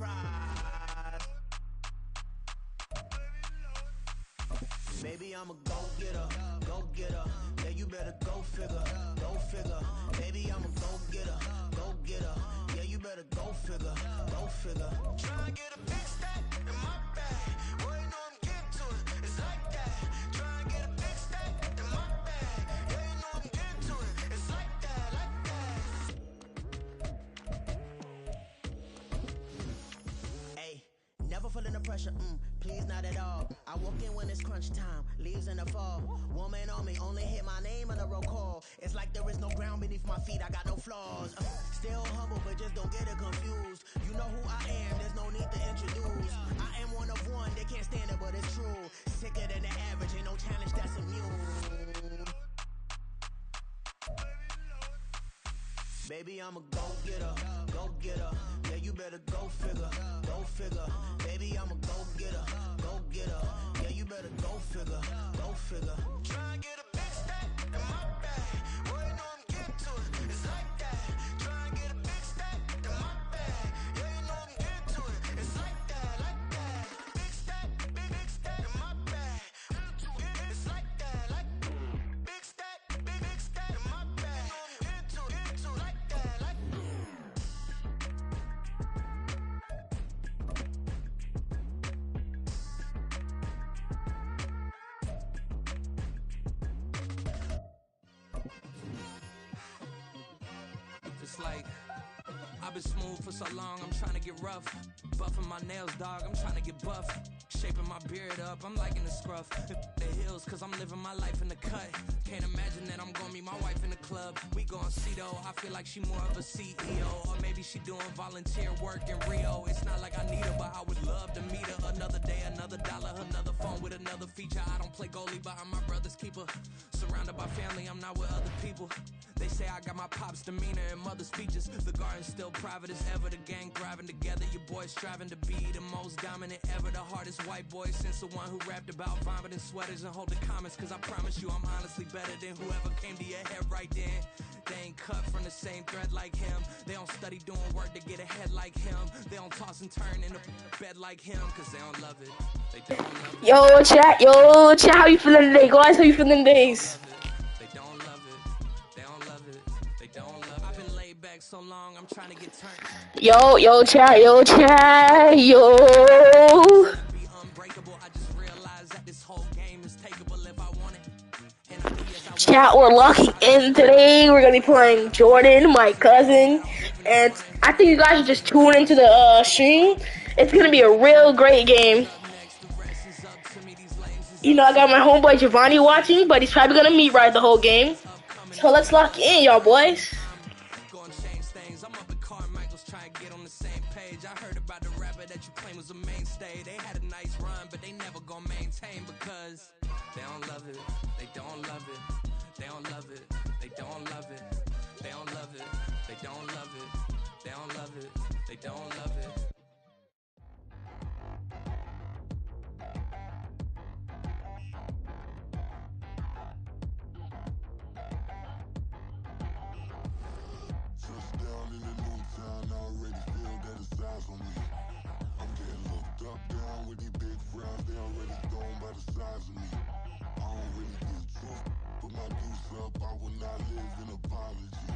prize. Baby, I'm a go-getter, go-getter. Yeah, you better go figure, go figure. Baby, I'm a go-getter, go-getter. Yeah, you better go figure, go figure. Tryna get a big stack in my bag. Boy, you know I'm getting to it, it's like that. Tryna get a big stack in my bag. Yeah, you know I'm getting to it, it's like that, like that. Hey, never feeling the pressure, please not at all. I walk in when it's crunch time, leaves in the fall. Woman on me, only hit my name on the roll call. It's like there is no ground beneath my feet, I got no flaws. Still humble, but just don't get it confused. You know who I am, there's no need to introduce. I am one of one, they can't stand it, but it's true. Sicker than the average, ain't no challenge that's immune. Baby, I'm a go-getter, go-getter. Yeah, you better go figure, go figure. Baby, I'm a go-getter, go-getter. Yeah, you better go figure, go figure. Tryna get a big stack in my bag. Boy, you know I'm getting to it, it's like that. Tryna get a big stack in my bag. Yeah, you know I'm getting to it, it's like that, like that. Big stack, big stack in my bag. It's like that, like big stack, big stack in my bag. You know I'm getting to it, like that, like It's like I've been smooth for so long, I'm trying to get rough. Buffing my nails, dog, I'm trying to get buff. Shaping my beard up, I'm liking the scruff. The hills, cause I'm living my life in the cut. Can't imagine that I'm gonna meet my wife in the club. We gon' see though, I feel like she more of a CEO. Or maybe she doing volunteer work in Rio. It's not like I need her, but I would love to meet her. Another day, another dollar, another phone with another feature. I don't play goalie, but I'm my brother's keeper. Surrounded by family, I'm not with other people. They say I got my pop's demeanor and mother's features. The garden's still private as ever. The gang thriving together. Your boys striving to be the most dominant ever. The hardest white boy since the one who rapped about vomiting sweaters and hold the comments. Cause I promise you I'm honestly better than whoever came to your head right then. They ain't cut from the same thread like him. They don't study doing work to get ahead like him. They don't toss and turn in the bed like him. Cause they don't love it. They don't love it. Yo, chat, how you feeling today, guys? How you feeling today? They don't love it. They don't love it. They don't love it. I've been laid back so long, I'm trying to get turned. Yo, chat, yo. Be unbreakable. I just realized that this whole game is takeable if I want it. And I guess I Chat, we're locking in today. We're gonna be playing Jordan, my cousin, and I think you guys should just tune into the stream. It's gonna be a real great game. You know, I got my homeboy Giovanni watching, but he's probably gonna meet ride the whole game. So let's lock in, y'all boys. gonna change things. I'm up at Carmichael's trying to get on the same page. I heard about the rapper that you claim was a mainstay. They had a nice run, but they never gonna maintain because they don't love it. They don't love it. They don't love it. They don't love it. They don't love it. They don't love it. They don't love it. They don't love it. Touchdown in the new town, I already feel that it's eyes on me. I'm getting looked up, down with these big frowns, they already thrown by the size of me. I don't really get truth, put my deuce up, I will not live in apology.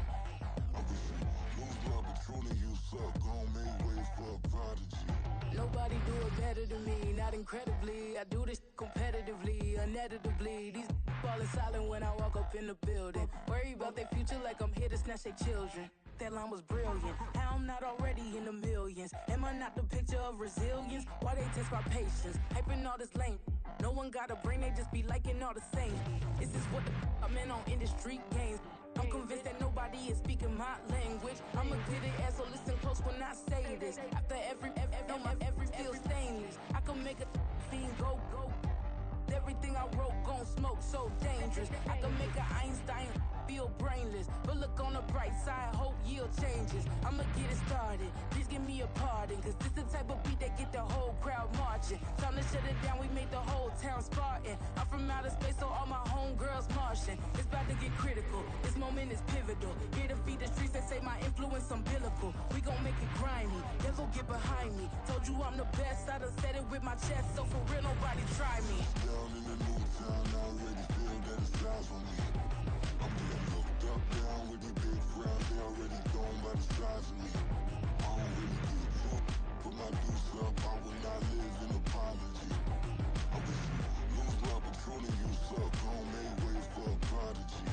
I wish you lose love, but truly you suck, gon' make way for a prodigy. Nobody do it better than me, not incredibly. I do this competitively, uneditably. These falling silent when I walk up in the building. Worry about their future like I'm here to snatch their children. That line was brilliant. How I'm not already in the millions? Am I not the picture of resilience? Why they test my patience? Hyping all this lame. No one got a brain, they just be liking all the same. This is what the I'm in on industry games. I'm convinced that nobody is speaking my language. I'ma get it, ass, so listen close when I say this. After every feel stainless. I can make a fiend go. Everything I wrote gon' smoke, so dangerous. I can make an Einstein feel brainless. But look on the bright side, hope yield changes. I'ma get it started, please give me a pardon. Cause this the type of beat that get the whole crowd marching. Time to shut it down, we made the whole town Spartan. I'm from outer space, so all my homegirls Martian. It's about about to get critical. This moment is pivotal. Here to feed the streets, they say my influence umbilical. We gon' make it grimy, never get behind me. Told you I'm the best, I done said it with my chest. So for real, nobody try me. Down in the new town, I already feel that it's eyes on me. I'm getting looked up, down with these big crowds. They already gone by the size of me. I don't really get drunk, put my deuce up. I will not live in apology. I wish you lose the opportunity you suck. Gon' make way for a prodigy.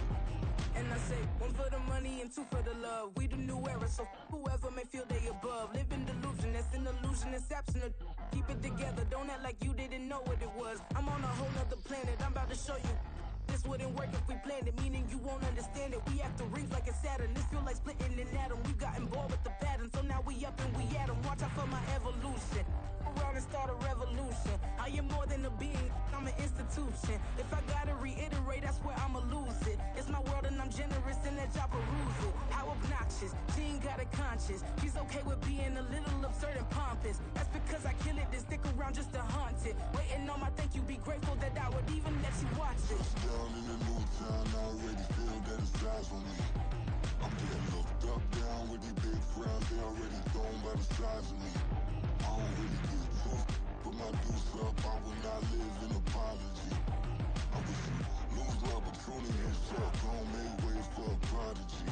And I say, one for the money and two for the love. We the new era, so whoever may feel they above. Live in delusion, that's an illusion, it's absent. Keep it together, don't act like you didn't know what it was. I'm on a whole nother planet, I'm about to show you. This wouldn't work if we planned it, meaning you won't understand it. We act the rings like a Saturn, this feel like splitting an atom. You got involved with the pattern, so now we up and we at 'em. Watch out for my evolution, around and start a revolution. I am more than a being, I'm an institution. If I gotta reiterate, that's where I'ma lose it. It's my world and I'm generous and let y'all peruse it. How obnoxious, she ain't got a conscience. She's okay with being a little absurd and pompous. That's because I kill it, then stick around just to haunt it. Waiting on my thank you, be grateful that I would even let you watch it. Down in the new town, I already feel that it's eyes on me. I'm getting looked up, down with these big crowds. They already gone by the size of me. I don't really get drunk, put my deuce up. I will not live in apology. I wish you lose the opportunity you suck. Gon' make way for a prodigy.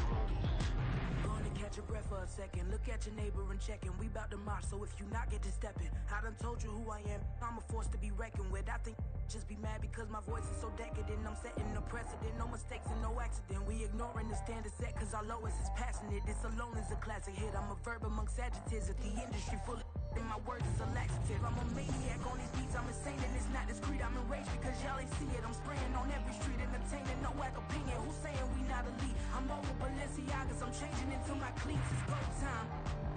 Gonna catch your breath for a second. Look at your neighbor and check in. We bout to march, so if you not get to stepping. I done told you who I am. I'm a force to be reckoned with. I think just be mad because my voice is so decadent. I'm setting a precedent, no mistakes and no accident. We ignoring the standard set cause our lowest is passionate. This alone is a classic hit. I'm a verb amongst adjectives. If the industry full of and my words is a laxative. I'm a maniac on these beats. I'm insane and it's not discreet. I'm enraged because y'all ain't see it. I'm spraying on every street, entertaining, no whack opinion. Who's saying we not elite? I'm over Balenciagas. I'm changing into my cleats. It's go time.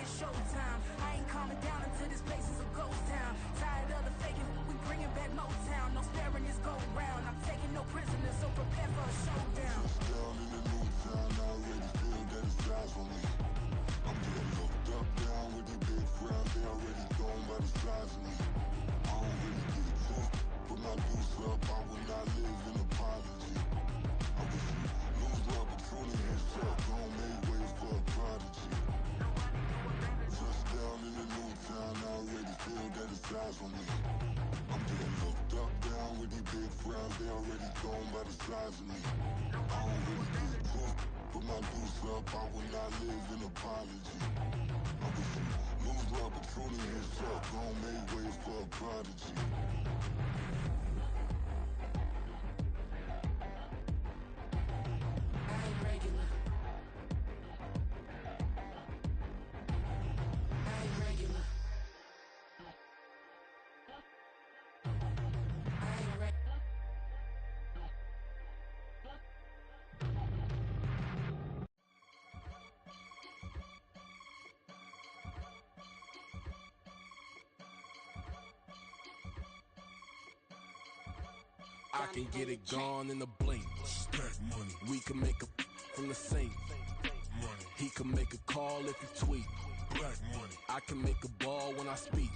It's showtime. I ain't calming down until this place is a ghost town. Tired of the faking, we bringing back Motown. No sparing this go round. I'm taking no prisoners, so prepare for a showdown. Down in the new town, I already feel that it's eyes on me. I'm getting looked up, down with these big crowds. They already gone by the size of me. I don't really get drunk, put my deuce up. I will not live in apology. I wish you lose the opportunity you suck. Gon' make way for a prodigy. Down in the new town, I already feel that it's eyes on me. I'm getting looked up, down with these big crowds. They already gone by the size of me. I don't really get drunk, put my deuce up. I will not live in apology. I wish you lose the opportunity you suck. Gon' make way for a prodigy. I ain't regular. I ain't regular. I ain't regular. I can get it gone in a blink. Stack money, We can make a from the sink. money, He can make a call if he tweet. black money, I can make a ball when I speak.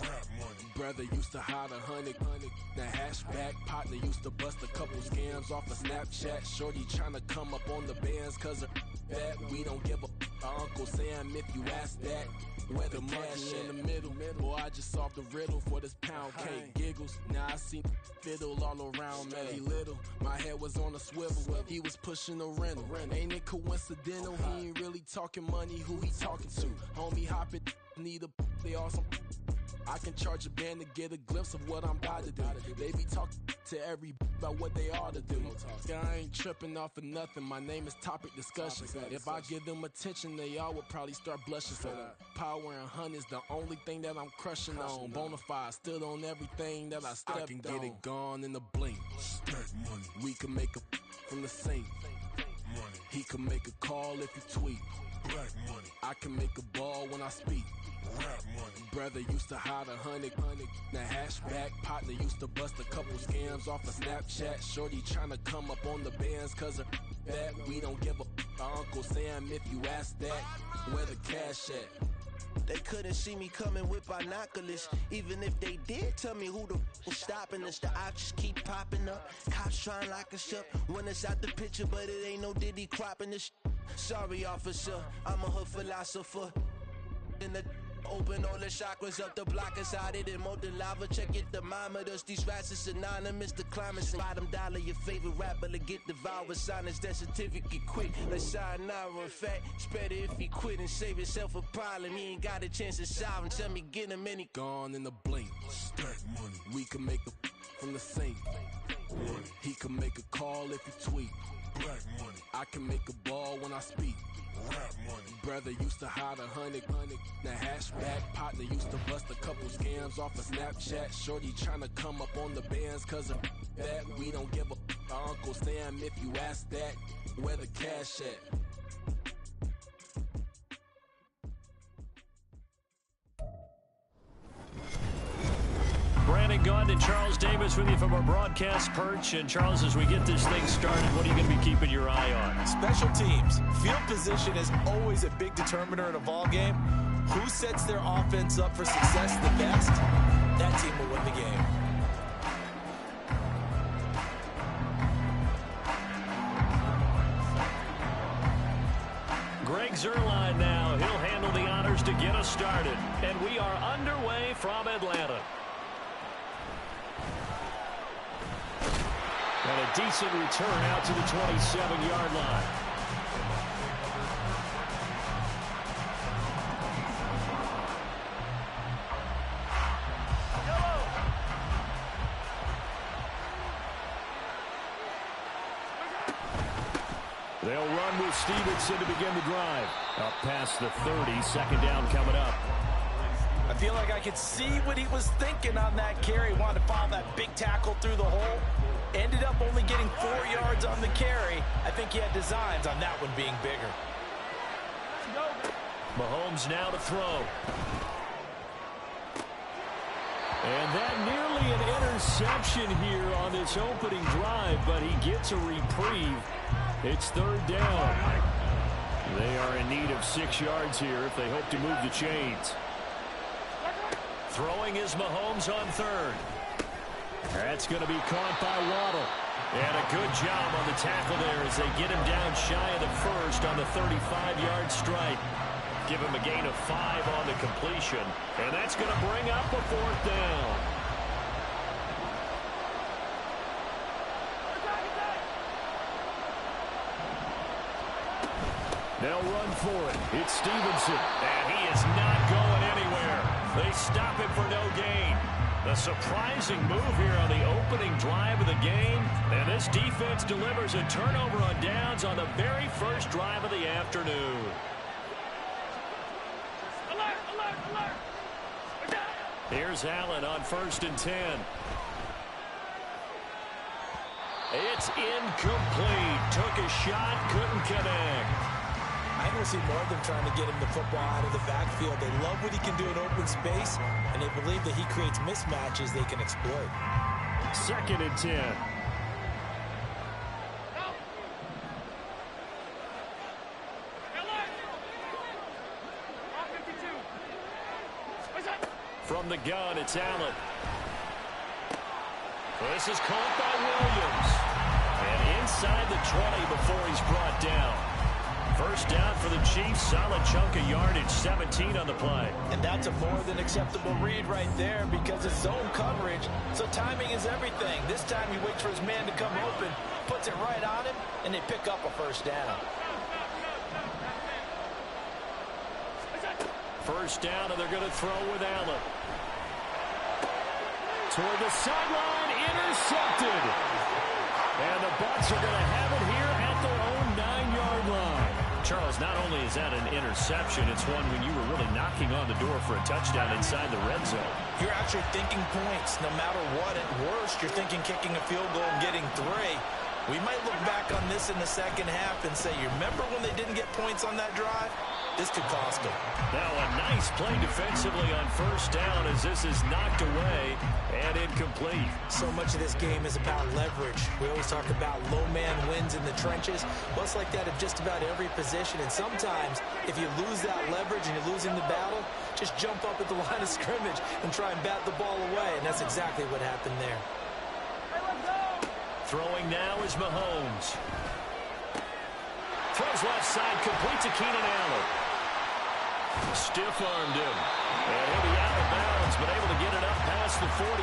rap money. Brother used to hide 100. The hashback partner used to bust a couple scams off of Snapchat. Shorty tryna come up on the bands cause of that. We don't give a Uncle Sam if you ask that. Where the cash in the middle. Boy, I just solved the riddle for this pound cake. Giggles, now I see fiddle all around me. Little, my head was on a swivel. He was pushing a rental. Ain't it coincidental? He ain't really talking money. Who he talking to? Homie hopping, need a they awesome. I can charge a band to get a glimpse of what I'm about to do. They be talking to every about what they ought to do. I ain't tripping off of nothing. My name is topic discussion. If I give them attention, they all would probably start blushing. So power and hunt is the only thing that I'm crushing on. Bonafide stood on everything that I stepped on. I can get it gone in a blink. Stack money, We can make a from the sink. money, He can make a call if he tweet. black money, I can make a ball when I speak. rap money. Brother used to hide 100. The hashback partner used to bust a couple scams off of Snapchat. Shorty tryna come up on the bands cause of that. We don't give a Uncle Sam if you ask that. Where the cash at? They couldn't see me coming with binoculars. Even if they did tell me who the stopping us, the options keep popping up. Cops trying lock us up when it's out the picture, but it ain't no Diddy cropping this. Sorry, officer, I'm a hood philosopher. In the open all the chakras up, the block is out it and molten lava. Check it, thermometers. These rats is synonymous to climates. Bottom dollar, your favorite rapper to get devoured. Sign his death certificate quick. Let's sign now. In fact, it's better if he quit and save himself a problem. He ain't got a chance to solve him. Tell me, get him any Gone in the blink. Stack money. We can make a from the sink. Money. He can make a call if he tweet. Black money. I can make a ball when I speak. Rap money. Brother used to hide 100. The hashback partner used to bust a couple scams off of Snapchat. Shorty tryna come up on the bands cause of that. We don't give a Uncle Sam if you ask that. Where the cash at? Brandon Gaudin and Charles Davis with you from our broadcast perch. And Charles, as we get this thing started, what are you going to be keeping your eye on? Special teams. Field position is always a big determiner in a ball game. Who sets their offense up for success the best, that team will win the game. Greg Zuerlein now. He'll handle the honors to get us started. And we are underway from Atlanta. And a decent return out to the 27-yard line. They'll run with Stevenson to begin the drive. Up past the 30, second down coming up. I feel like I could see what he was thinking on that carry. Wanted to follow that big tackle through the hole. Ended up only getting 4 yards on the carry. I think he had designs on that one being bigger. Mahomes now to throw. And that nearly an interception here on this opening drive, but he gets a reprieve. It's third down. They are in need of 6 yards here if they hope to move the chains. Throwing is Mahomes on third. That's going to be caught by Waddle. And a good job on the tackle there as they get him down shy of the first on the 35-yard strike. Give him a gain of 5 on the completion. And that's going to bring up a fourth down. They'll run for it. It's Stevenson. And he is not going anywhere. They stop him for no gain. A surprising move here on the opening drive of the game. And this defense delivers a turnover on downs on the very first drive of the afternoon. Alert, alert, alert. Here's Allen on 1st and 10. It's incomplete. Took a shot, couldn't connect. I want to see more of them trying to get him the football out of the backfield. They love what he can do in open space, and they believe that he creates mismatches they can exploit. 2nd and 10. From the gun, it's Allen. This is caught by Williams. And inside the 20 before he's brought down. First down for the Chiefs. Solid chunk of yardage, 17 on the play. And that's a more than acceptable read right there because it's zone coverage, so timing is everything. This time he waits for his man to come open, puts it right on him, and they pick up a first down. First down, and they're going to throw with Allen. Toward the sideline, intercepted. And the Bucs are going to have it here at their own 9-yard line. Charles, not only is that an interception, it's one when you were really knocking on the door for a touchdown inside the red zone. You're actually thinking points no matter what. At worst, you're thinking kicking a field goal and getting 3. We might look back on this in the second half and say, you remember when they didn't get points on that drive? this could cost him. Now a nice play defensively on first down as this is knocked away and incomplete. So much of this game is about leverage. We always talk about low man wins in the trenches. Well, it's like that at just about every position. And sometimes if you lose that leverage and you're losing the battle, just jump up at the line of scrimmage and try and bat the ball away. And that's exactly what happened there. Throwing now is Mahomes. Throws left side, complete to Keenan Allen. Stiff-armed him. And he'll be out of bounds, but able to get it up past the 45.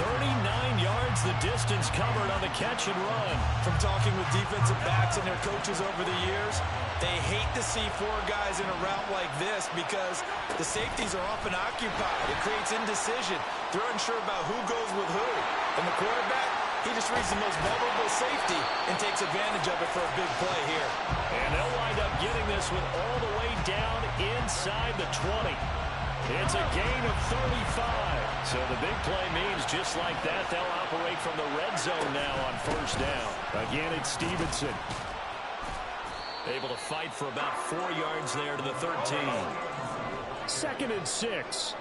39 yards the distance covered on the catch and run. From talking with defensive backs and their coaches over the years, they hate to see four guys in a route like this because the safeties are often occupied. It creates indecision. They're unsure about who goes with who. And the quarterback, he just reads the most vulnerable safety and takes advantage of it for a big play here. And they'll wind up getting this one all the way down inside the 20. It's a gain of 35. So the big play means just like that, they'll operate from the red zone now on first down. Again, it's Stevenson. Able to fight for about 4 yards there to the 13. 2nd and 6.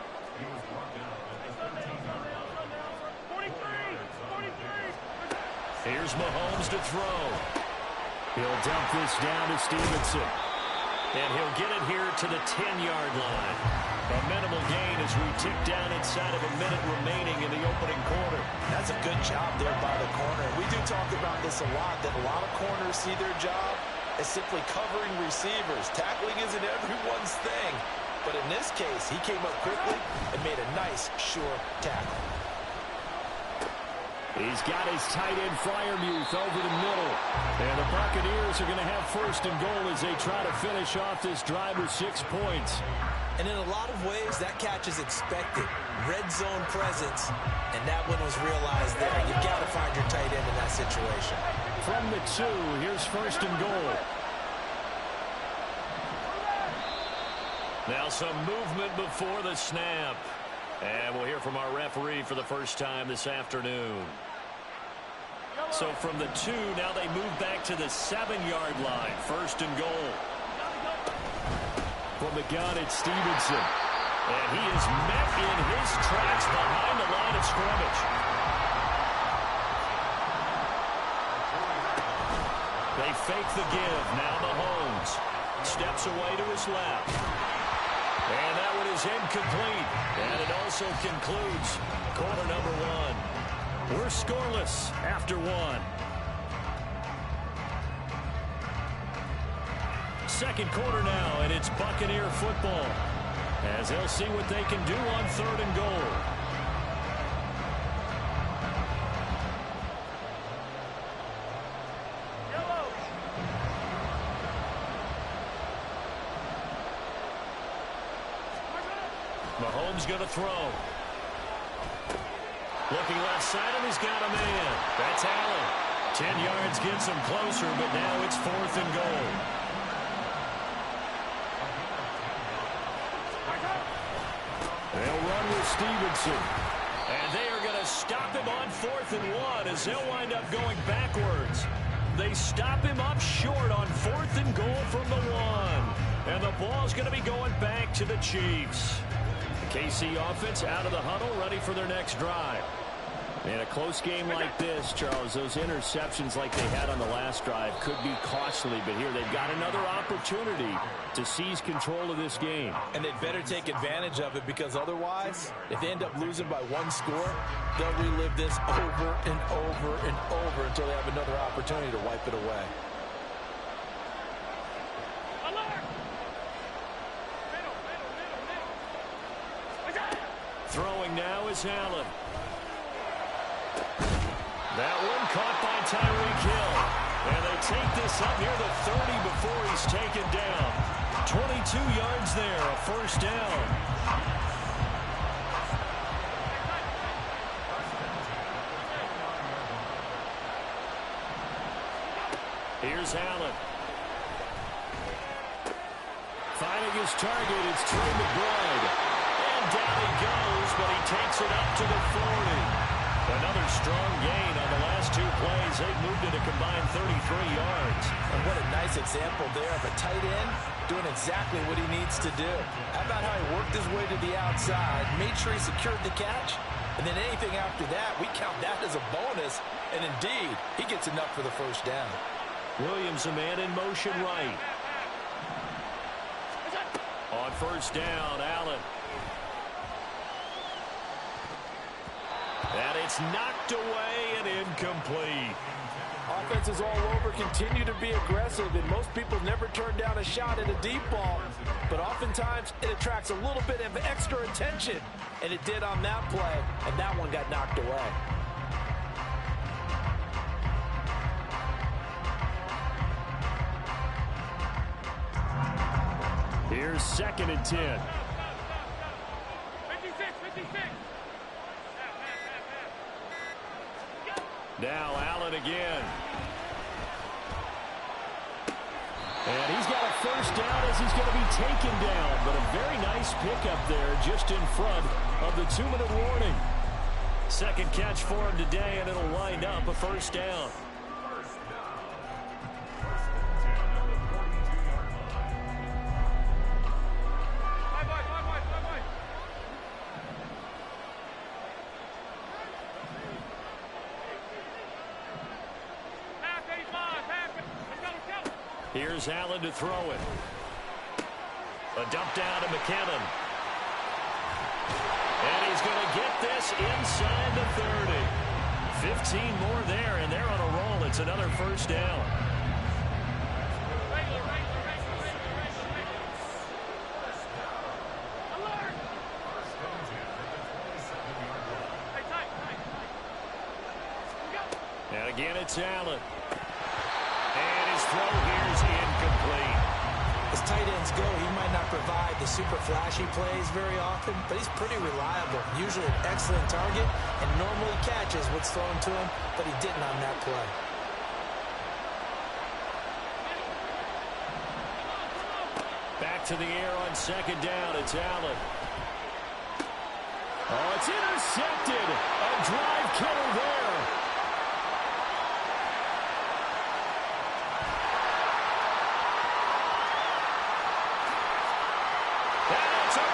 Here's Mahomes to throw. He'll dump this down to Stevenson. And he'll get it here to the 10-yard line. A minimal gain as we tick down inside of a minute remaining in the opening quarter. That's a good job there by the corner. We do talk about this a lot, that a lot of corners see their job as simply covering receivers. Tackling isn't everyone's thing. But in this case, he came up quickly and made a nice, sure tackle. He's got his tight end Freiermuth over the middle. And the Buccaneers are going to have 1st and goal as they try to finish off this drive with 6 points. And in a lot of ways, that catch is expected. Red zone presence, and that one was realized there. You've got to find your tight end in that situation. From the 2, here's 1st and goal. Now some movement before the snap. And we'll hear from our referee for the first time this afternoon. So from the 2, now they move back to the 7-yard line. 1st and goal. From the gun, it's Stevenson. And he is met in his tracks behind the line of scrimmage. They fake the give. Now Mahomes steps away to his left. And that one is incomplete. And it also concludes quarter number 1. We're scoreless after 1. 2nd quarter now, and it's Buccaneer football as they'll see what they can do on 3rd and goal. Mahomes going to throw. Looking left side, and he's got a man. That's Allen. 10 yards gets him closer, but now it's 4th and goal. They'll run with Stevenson. And they are going to stop him on 4th and 1 as they'll wind up going backwards. They stop him up short on 4th and goal from the 1. And the ball's going to be going back to the Chiefs. The KC offense out of the huddle, ready for their next drive. In a close game like this, Charles, those interceptions like they had on the last drive could be costly, but here they've got another opportunity to seize control of this game. And they'd better take advantage of it because otherwise, if they end up losing by 1 score, they'll relive this over and over and over until they have another opportunity to wipe it away. Throwing now is Allen. That one caught by Tyreek Hill. And they take this up near the 30 before he's taken down. 22 yards there, a 1st down. Here's Allen. Finding his target, it's Trey McBride. And down he goes, but he takes it up to the 40. Another strong gain on the last 2 plays. They've moved it a combined 33 yards. And what a nice example there of a tight end doing exactly what he needs to do. How about how he worked his way to the outside, made sure he secured the catch, and then anything after that, we count that as a bonus. And indeed, he gets enough for the first down. Williams, a man in motion right. On first down, Allen. And it's knocked away and incomplete. Offenses all over continue to be aggressive, and most people never turn down a shot at a deep ball. But oftentimes, it attracts a little bit of extra attention. And it did on that play, and that one got knocked away. Here's 2nd and 10. 56. Now Allen again. And he's got a first down as he's going to be taken down. But a very nice pickup there just in front of the 2-minute warning. Second catch for him today, and it'll wind up a first down. Here's Allen to throw it. A dump down to McKinnon. And he's going to get this inside the 30. 15 more there, and they're on a roll. It's another first down. And again, it's Allen. And his throw here is incomplete. As tight ends go, he might not provide the super flashy plays very often, but he's pretty reliable. Usually an excellent target and normally catches what's thrown to him, but he didn't on that play. Back to the air on second down. It's Allen. Oh, it's intercepted. A drive killer there.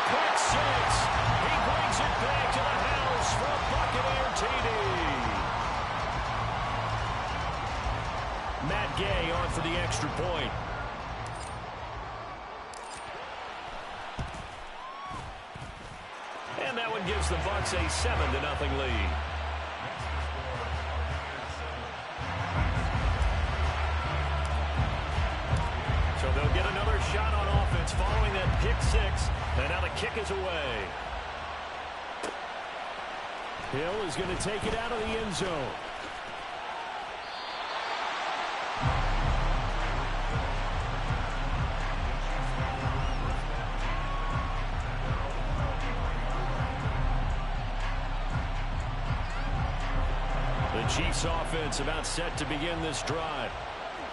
Pick six. He brings it back to the house for a Buccaneer TD. Matt Gay on for the extra point. And that one gives the Bucs a 7-0 lead. So they'll get another shot on offense following that pick six. And now the kick is away. Hill is going to take it out of the end zone. The Chiefs offense about set to begin this drive.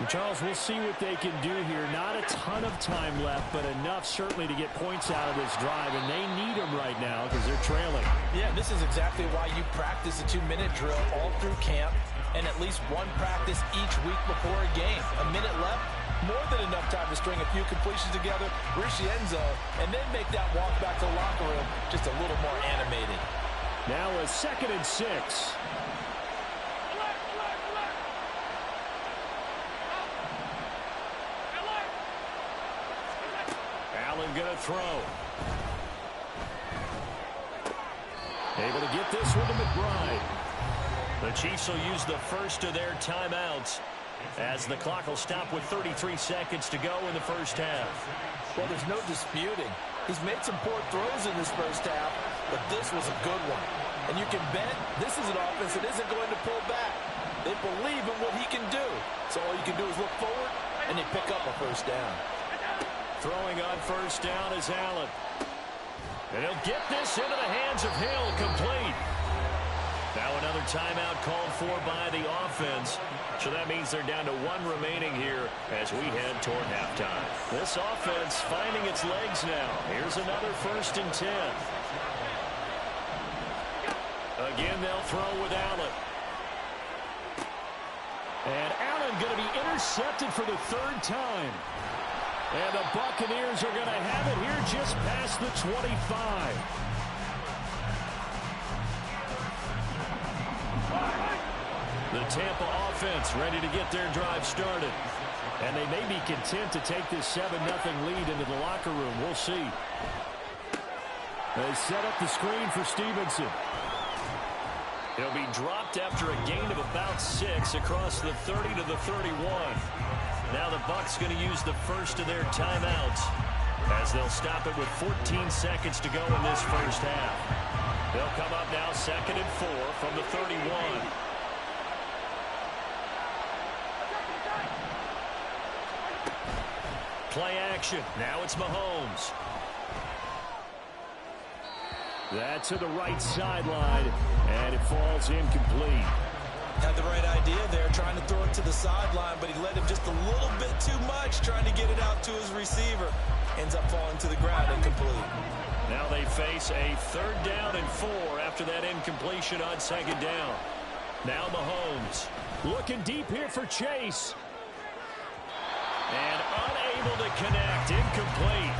Charles, we'll see what they can do here. Not a ton of time left, but enough certainly to get points out of this drive, and they need them right now because they're trailing. Yeah, this is exactly why you practice a 2-minute drill all through camp and at least one practice each week before a game. A minute left, more than enough time to string a few completions together, reach the end zone, and then make that walk back to the locker room just a little more animated. Now a 2nd and 6. Allen going to throw. Able to get this one to McBride. The Chiefs will use the first of their timeouts as the clock will stop with 33 seconds to go in the first half. Well, there's no disputing. He's made some poor throws in this first half, but this was a good one. And you can bet this is an offense that isn't going to pull back. They believe in what he can do. So all you can do is look forward, and they pick up a first down. Throwing on first down is Allen. And he'll get this into the hands of Hill, complete. Now another timeout called for by the offense. So that means they're down to one remaining here as we head toward halftime. This offense finding its legs now. Here's another 1st and 10. Again, they'll throw with Allen. And Allen going to be intercepted for the 3rd time. And the Buccaneers are going to have it here just past the 25. The Tampa offense ready to get their drive started. And they may be content to take this 7-0 lead into the locker room. We'll see. They set up the screen for Stevenson. He'll be dropped after a gain of about 6 across the 30 to the 31. Now the Bucs going to use the first of their timeouts as they'll stop it with 14 seconds to go in this first half. They'll come up now 2nd and 4 from the 31. Play action. Now it's Mahomes. That to the right sideline, and it falls incomplete. Had the right idea there, trying to throw it to the sideline, but he led him just a little bit too much, trying to get it out to his receiver. Ends up falling to the ground, incomplete. Now they face a 3rd down and 4 after that incompletion on 2nd down. Now Mahomes looking deep here for Chase. And unable to connect, incomplete.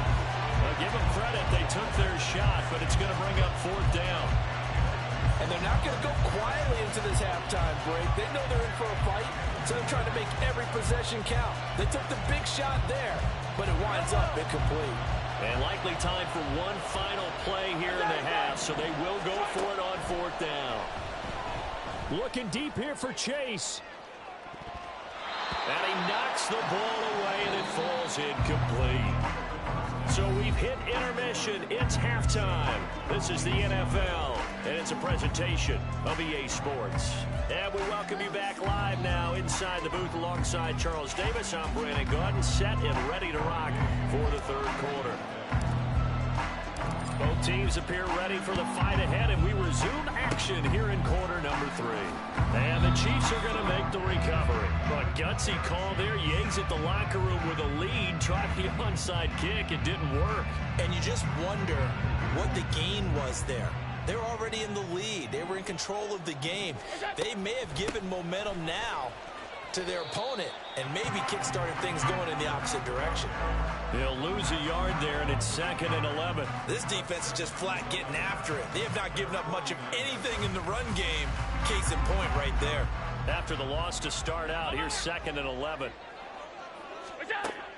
Well, give them credit, they took their shot, but it's going to bring up 4th down. And they're not going to go quietly into this halftime break. They know they're in for a fight, so they're trying to make every possession count. They took the big shot there, but it winds up incomplete. And likely time for one final play here in the half, so they will go for it on 4th down. Looking deep here for Chase. And he knocks the ball away, and it falls incomplete. So we've hit intermission. It's halftime. This is the NFL, and it's a presentation of EA Sports. And we welcome you back live now inside the booth alongside Charles Davis. I'm Brandon Gaudin, set and ready to rock for the 3rd quarter. Both teams appear ready for the fight ahead, and we resume action here in quarter number 3. And the Chiefs are going to make the recovery. But gutsy call there. Yates at the locker room with a lead. Tried the onside kick. It didn't work. And you just wonder what the gain was there. They're already in the lead. They were in control of the game. They may have given momentum now to their opponent and maybe kick-started things going in the opposite direction. They'll lose a yard there, and it's 2nd and 11. This defense is just flat getting after it. They have not given up much of anything in the run game. Case in point right there. After the loss to start out, here's 2nd and 11.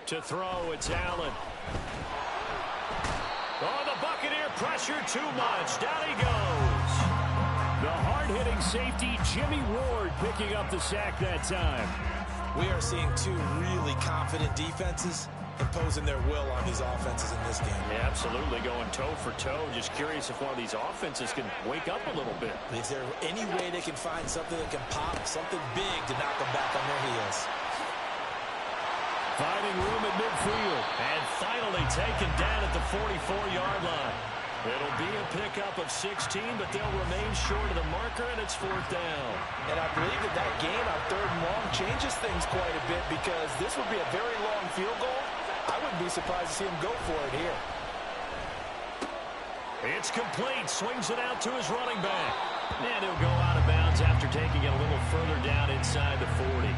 To throw, it's Allen. Oh, the Buccaneer pressure too much. Down he goes. The hard-hitting safety, Jimmy Ward, picking up the sack that time. We are seeing 2 really confident defenses imposing their will on these offenses in this game. Yeah, absolutely, going toe for toe. Just curious if one of these offenses can wake up a little bit. Is there any way they can find something that can pop, something big to knock them back on their heels? Finding room at midfield. And finally taken down at the 44-yard line. It'll be a pickup of 16, but they'll remain short of the marker, and it's 4th down. And I believe that gain on 3rd and long changes things quite a bit because this would be a very long field goal. I wouldn't be surprised to see him go for it here. It's complete. Swings it out to his running back. And he'll go out of bounds after taking it a little further down inside the 40.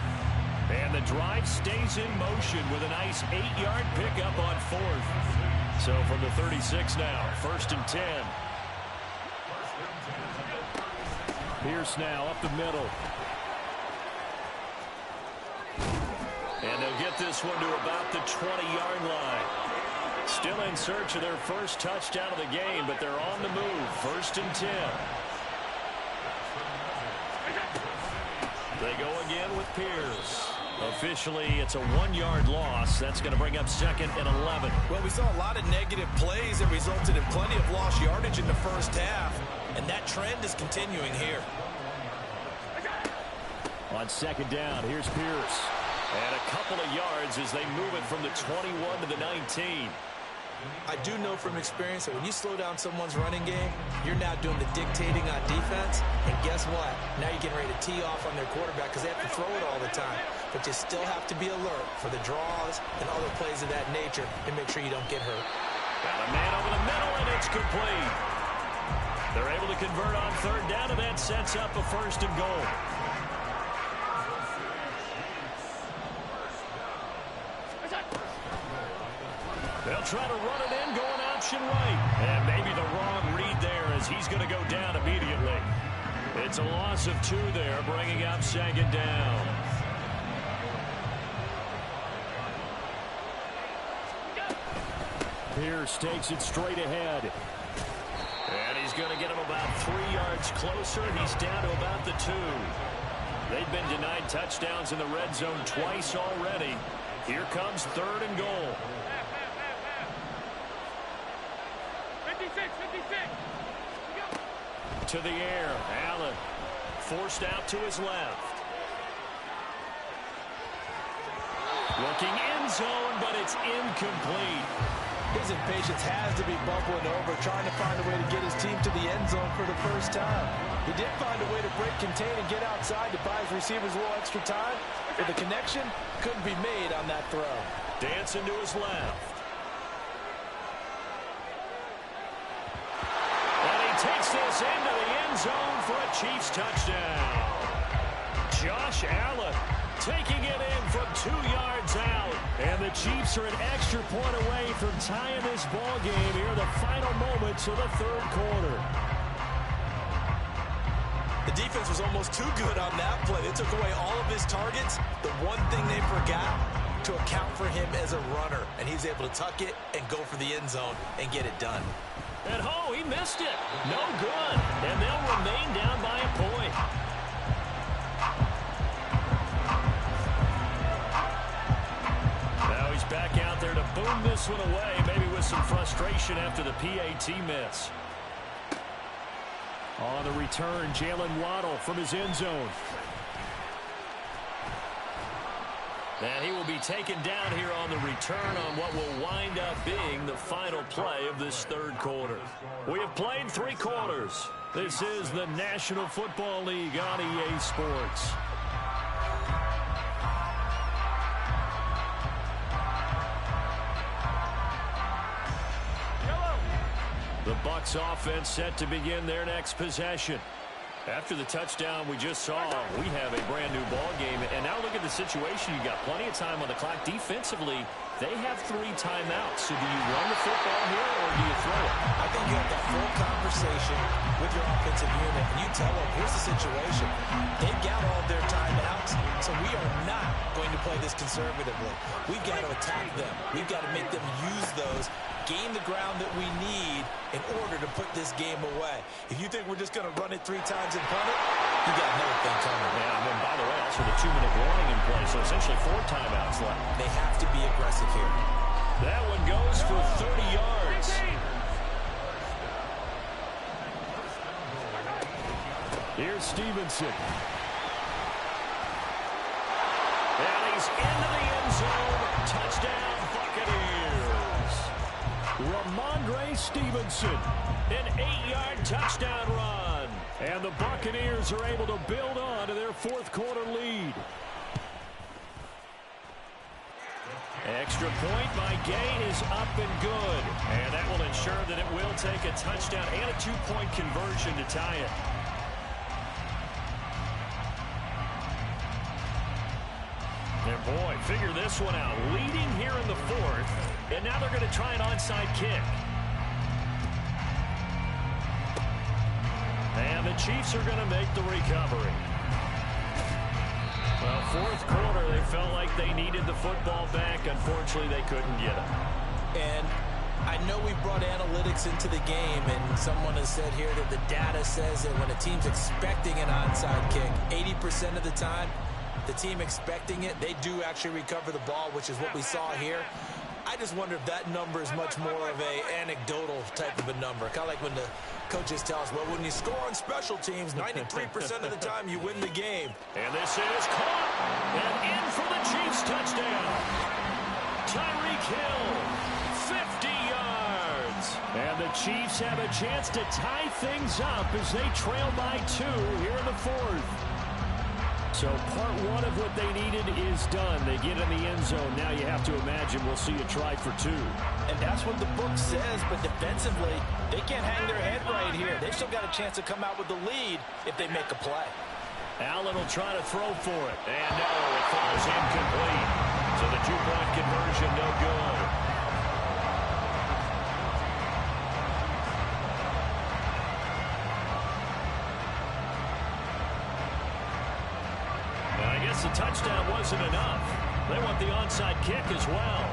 And the drive stays in motion with a nice 8-yard pickup on 4th. So from the 36 now, 1st and 10. Pierce now up the middle. And they'll get this one to about the 20-yard line. Still in search of their first touchdown of the game, but they're on the move. 1st and 10. They go again with Pierce. Officially, it's a 1-yard loss. That's going to bring up 2nd and 11. Well, we saw a lot of negative plays that resulted in plenty of lost yardage in the first half, and that trend is continuing here. On 2nd down, here's Pierce. And a couple of yards as they move it from the 21 to the 19. I do know from experience that when you slow down someone's running game, you're now doing the dictating on defense. And guess what? Now you're getting ready to tee off on their quarterback because they have to throw it all the time. But you still have to be alert for the draws and other plays of that nature and make sure you don't get hurt. Got a man over the middle, and it's complete. They're able to convert on 3rd down, and that sets up a 1st and goal. try to run it in, going option right. And maybe the wrong read there as he's going to go down immediately. It's a loss of 2 there, bringing up second down. Pierce takes it straight ahead. And he's going to get him about 3 yards closer. He's down to about the 2. They've been denied touchdowns in the red zone twice already. Here comes 3rd and goal. 56. To the air. Allen forced out to his left. Looking end zone, but it's incomplete. His impatience has to be bubbling over, trying to find a way to get his team to the end zone for the first time. He did find a way to break, contain, and get outside to buy his receivers a little extra time, but the connection couldn't be made on that throw. Dancing to his left. And he takes this into the end zone for a Chiefs touchdown. Josh Allen taking it in from 2 yards out. And the Chiefs are an extra point away from tying this ball game here in the final moments of the 3rd quarter. The defense was almost too good on that play. They took away all of his targets. The one thing they forgot, to account for him as a runner. And he's able to tuck it and go for the end zone and get it done. And he missed it. No good. And they'll remain down by a point. Now he's back out there to boom this one away, maybe with some frustration after the PAT miss. On the return, Jalen Waddle from his end zone. And he will be taken down here on the return on what will wind up being the final play of this 3rd quarter. We have played 3 quarters. This is the National Football League on EA Sports. The Bucs offense set to begin their next possession. After the touchdown we just saw, we have a brand new ball game. And now look at the situation. You got plenty of time on the clock. Defensively, they have 3 timeouts. So do you run the football here or do you throw it? I think you have that full conversation with your offensive unit, and you tell them, here's the situation. They've got all their timeouts, so we are not going to play this conservatively. We've got to attack them. We've got to make them use those, gain the ground that we need in order to put this game away. If you think we're just going to run it 3 times and punt it, you got another thing coming. Yeah, and then by the way, also the 2-minute warning in play, so essentially 4 timeouts left. They have to be aggressive here. That one goes for 30 yards. Here's Stevenson. And he's into the end zone. Touchdown, Buccaneers. Ramondre Stevenson, an 8-yard touchdown run. And the Buccaneers are able to build on to their 4th quarter lead. Extra point by Gay is up and good. And that will ensure that it will take a touchdown and a 2-point conversion to tie it. And boy, figure this one out. Leading here in the 4th, and now they're going to try an onside kick. And the Chiefs are going to make the recovery. Well, 4th quarter, they felt like they needed the football back. Unfortunately, they couldn't get it. And I know we brought analytics into the game, and someone has said here that the data says that when a team's expecting an onside kick, 80% of the time, the team expecting it, they do actually recover the ball, which is what we saw here. I just wonder if that number is much more of a anecdotal type of a number. Kind of like when the coaches tell us, well, when you score on special teams, 93% of the time you win the game. And this is caught. And in for the Chiefs touchdown. Tyreek Hill, 50 yards. And the Chiefs have a chance to tie things up as they trail by 2 here in the 4th. So part 1 of what they needed is done. They get in the end zone. Now you have to imagine we'll see a try for 2. And that's what the book says, but defensively, they can't hang their head right here. They've still got a chance to come out with the lead if they make a play. Allen will try to throw for it. And no, it falls incomplete. So the 2-point conversion, no good. guess the touchdown wasn't enough. They want the onside kick as well.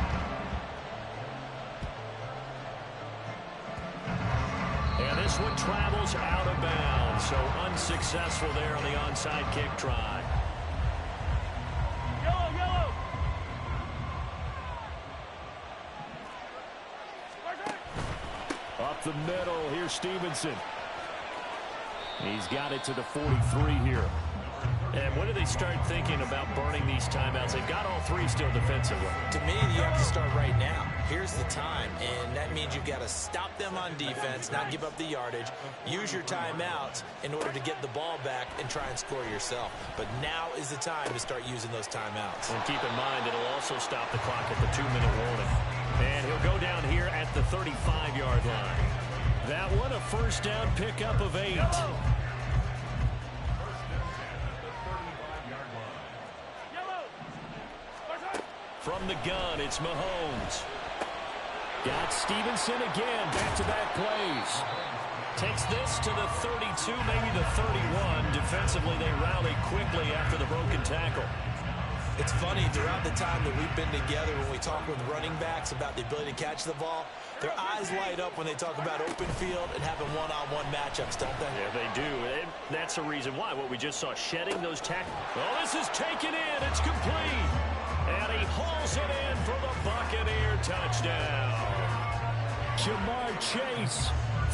And this one travels out of bounds, so unsuccessful there on the onside kick try. Yellow. Up the middle, here's Stevenson. He's got it to the 43 here. And when do they start thinking about burning these timeouts? They've got all three still defensively. To me, you have to start right now. Here's the time, and that means you've got to stop them on defense, not give up the yardage, use your timeouts in order to get the ball back and try and score yourself. But now is the time to start using those timeouts. And keep in mind, it'll also stop the clock at the 2-minute warning. And he'll go down here at the 35-yard line. That one, a first down pickup of 8. From the gun, it's Mahomes. Got Stevenson again, back-to-back plays. Takes this to the 32, maybe the 31. Defensively, they rally quickly after the broken tackle. It's funny, throughout the time that we've been together, when we talk with running backs about the ability to catch the ball, their eyes light up when they talk about open field and having one-on-one matchups, don't they? Yeah, they do. And that's the reason why. What we just saw, shedding those tackles. Oh, this is taken in. It's complete. And he hauls it in for the Buccaneer touchdown. Jamar Chase,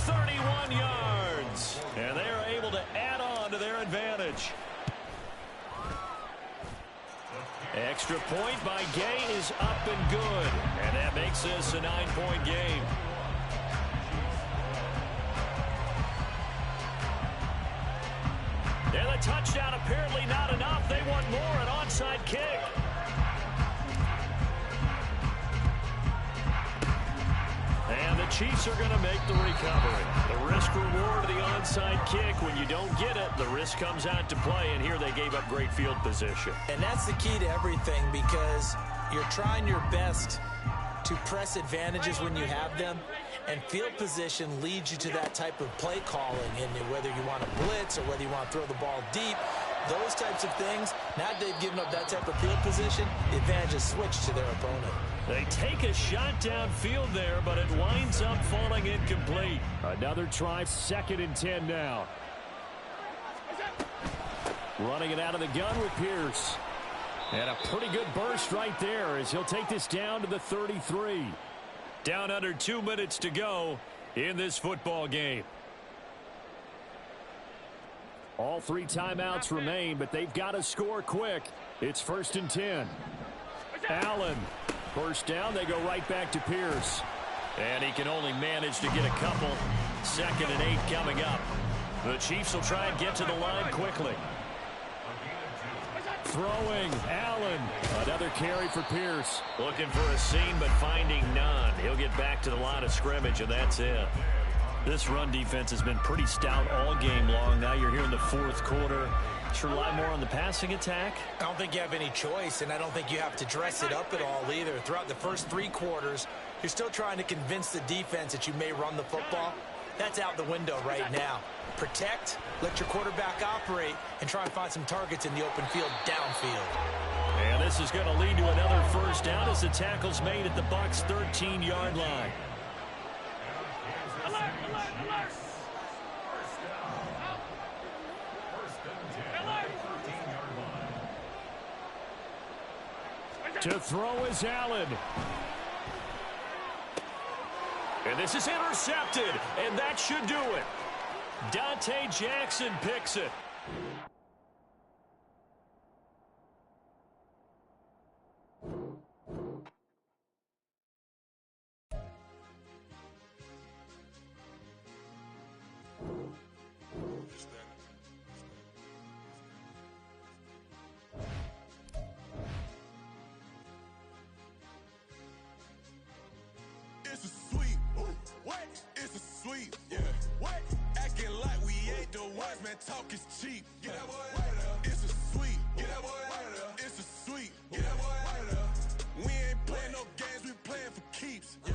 31 yards. And they are able to add on to their advantage. Extra point by Gay is up and good. And that makes this a 9-point game. And the touchdown apparently not enough. They want more, an onside kick. And the Chiefs are going to make the recovery. The risk-reward of the onside kick. When you don't get it, the risk comes out to play, and here they gave up great field position. And that's the key to everything, because you're trying your best to press advantages when you have them, and field position leads you to that type of play calling. And whether you want to blitz or whether you want to throw the ball deep, those types of things, now that they've given up that type of field position, the advantage is switched to their opponent. They take a shot downfield there, but it winds up falling incomplete. Another try, 2nd and 10 now. Running it out of the gun with Pierce. And a pretty good burst right there as he'll take this down to the 33. Down under 2 minutes to go in this football game. All 3 timeouts remain, but they've got to score quick. It's 1st and 10. Allen. First down, they go right back to Pierce. And he can only manage to get a couple. 2nd and 8 coming up. The Chiefs will try and get to the line quickly. Throwing, Allen. Another carry for Pierce. Looking for a seam, but finding none. He'll get back to the line of scrimmage, and that's it. This run defense has been pretty stout all game long. Now you're here in the 4th quarter. Should rely more on the passing attack? I don't think you have any choice, and I don't think you have to dress it up at all either. Throughout the first 3 quarters, you're still trying to convince the defense that you may run the football. That's out the window right now. Protect, let your quarterback operate, and try and find some targets in the open field downfield. And this is going to lead to another first down as the tackle's made at the Bucs' 13-yard line. To throw is Allen. And this is intercepted, and that should do it. Dante Jackson picks it. It's a sweet, what? It's a sweet, yeah. What? Acting like we ain't the ones, man. Talk is cheap. Get that boy right up. It's a sweet, get that boy right up. It's a sweet, get that boy right up. We ain't playing no games, we playing for keeps. Yeah.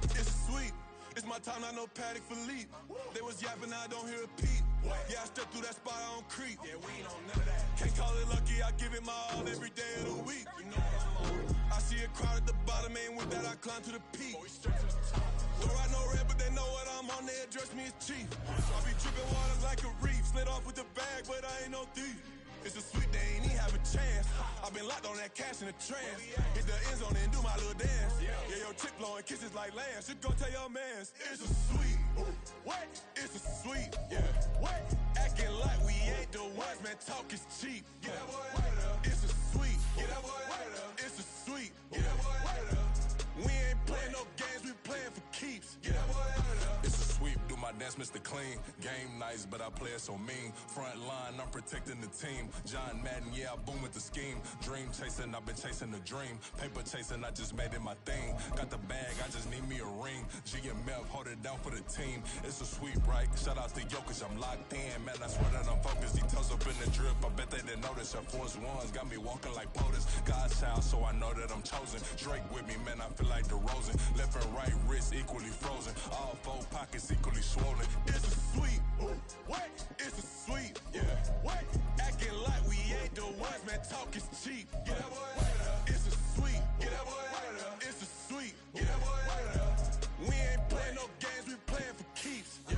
It's sweet. It's my time, not no Paddock Philippe. They was yapping, I don't hear a peep. Yeah, I step through that spot, I don't creep. Yeah, we ain't on none of that. Can't call it lucky, I give it my all every day of the week. You know what I'm on. I see a crowd at the bottom, and with that I climb to the peak. Don't ride no red, but they know what I'm on, they address me as chief. I be dripping water like a reef, slid off with the bag, but I ain't no thief. It's a sweet, they ain't even have a chance. I've been locked on that cash in a trance. Hit the end zone and do my little dance. Yeah, your chick blowing kisses like lambs. You go tell your mans, it's a sweet. What? It's a sweet. Yeah. What? Acting like we ain't the ones, man, talk is cheap. Get that boy out of. It's a sweet. Get that boy out of. It's a sweet. Get that boy out of. We ain't playing no games, we playing for keeps. Get that boy out of. It's a sweep, do my dance, Mr. Clean. Game nice, but I play it so mean. Front line, I'm protecting the team. John Madden, yeah, I boom with the scheme. Dream chasing, I've been chasing the dream. Paper chasing, I just made it my thing. Got the bag, I just need me a ring. G and Mel, hold it down for the team. It's a sweep, right? Shout out to Jokic, I'm locked in. Man, I swear that I'm focused. He toes up in the drip. I bet they didn't notice. Your force ones got me walking like POTUS. God's child, so I know that I'm chosen. Drake with me, man, I feel like DeRozan. Left and right wrist equally frozen. All four pockets equally swollen. It's a sweet. What? It's a sweet. Yeah. What? Acting like we ain't the ones, man, talk is cheap. Get that boy out of. It's a sweet. Get that boy out of. It's a sweet. Get that boy out of. We ain't playing no games, we playing for keeps. Yeah.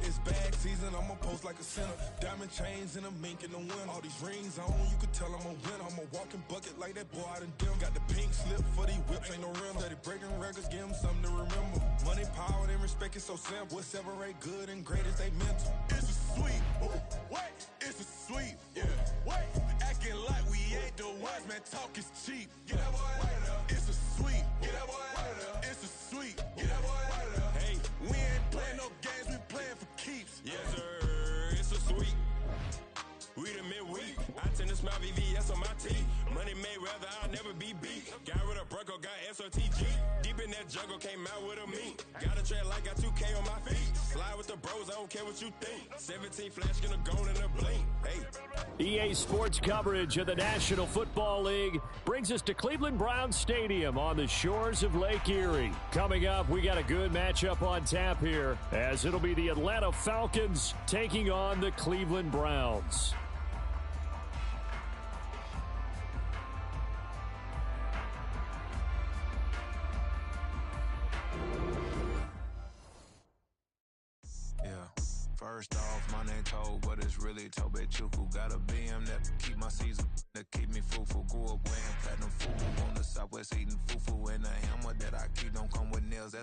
It's bag season, I'ma post like a center. Diamond chains and a mink in the wind. All these rings on, you can tell I'm a winner. I'm a walking bucket like that boy out in dim. Got the pink slip for these whips, ain't no rim. Steady breaking records, give them something to remember. Money, power, and respect is so simple. What separate good and great is they mental. It's a sweet. What? It's a sweet. Yeah. What? Acting like we ain't the ones, man, talk is cheap. Get that boy out of. It's a sweet. Get that boy out of. It's a sweet. Get that boy out of. Hey, we ain't playing no games, we playing for keeps. Yes, sir, it's a sweet. We the midweek. I tend to smile VVS on my teeth. Money made rather I'll never be beat. Got rid of Bronco, got SOTG. Deep in that jungle, came out with a meat. Got a trail like got 2K on my feet. Slide with the bros, I don't care what you think. 17 flash gonna go in a blink. Hey. EA Sports coverage of the National Football League brings us to Cleveland Browns Stadium on the shores of Lake Erie. Coming up, we got a good matchup on tap here, as it'll be the Atlanta Falcons taking on the Cleveland Browns. First off, my name Toe, but it's really Tobe Chuku. Got a BM that keep my season, that keep me fruitful. Grew up wearing platinum fufu on the Southwest eating fufu. And the hammer that I keep don't come with nails.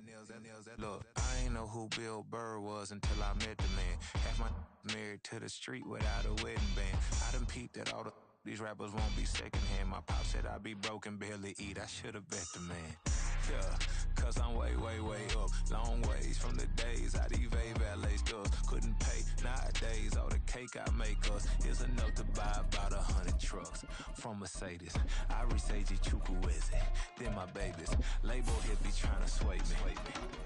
Look, I ain't know who Bill Burr was until I met the man. Half my married to the street without a wedding band. I done peeped that all these rappers won't be secondhand. My pop said I'd be broken, barely eat. I should've bet the man. Yeah, cause I'm way, way, way up. Long ways from the days I these valet stuff couldn't pay. Nowadays, all the cake I make us is enough to buy about 100 trucks. From Mercedes, I Sage Chukwueze. Then my babies, label here be trying to sway me,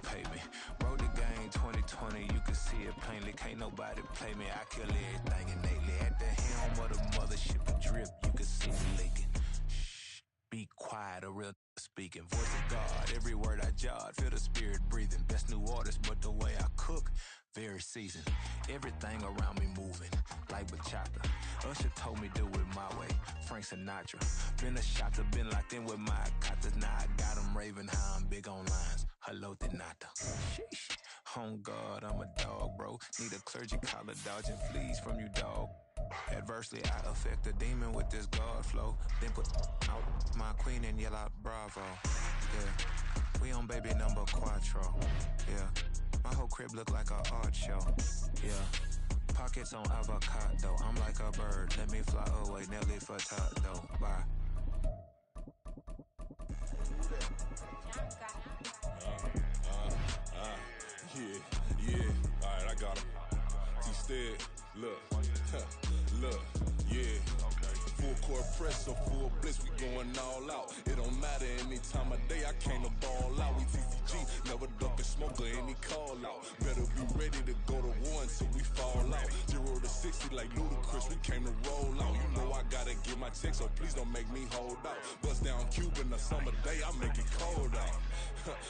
pay me. Wrote the game 2020, you can see it plainly. Can't nobody play me, I kill everything innately. At the helm of the mothership and drip, you can see me leaking. Shh, be quiet, a real speaking. Voice of God, every word I jot, feel the spirit breathing. Best new artist, but the way I cook, very seasoned. Everything around me moving, like bachata. Usher told me do it my way, Frank Sinatra. Been a shotter, been locked in with my katas. Now I got them raving how I'm big on lines. Hello, Denata. Sheesh. On God, I'm a dog, bro. Need a clergy collar, dodging fleas from you, dog. Adversely, I affect the demon with this God flow. Then put out my queen and yell out bravo. Yeah, we on baby number quattro. Yeah, my whole crib look like a art show. Yeah, pockets on avocado. I'm like a bird, let me fly away. Nelly Furtado, bye. Yeah, alright, I got him. T-Stead, look, yeah. Full court press or full blitz, we going all out. It don't matter any time of day, I came to ball out. We TCG, never duck a smoker, any call out. Better be ready to go to war until we fall out. 0 to 60 like Ludacris, we came to roll out. You know I gotta get my my check, so please don't make me hold out. Bust down Cuban a summer day, I make it cold out.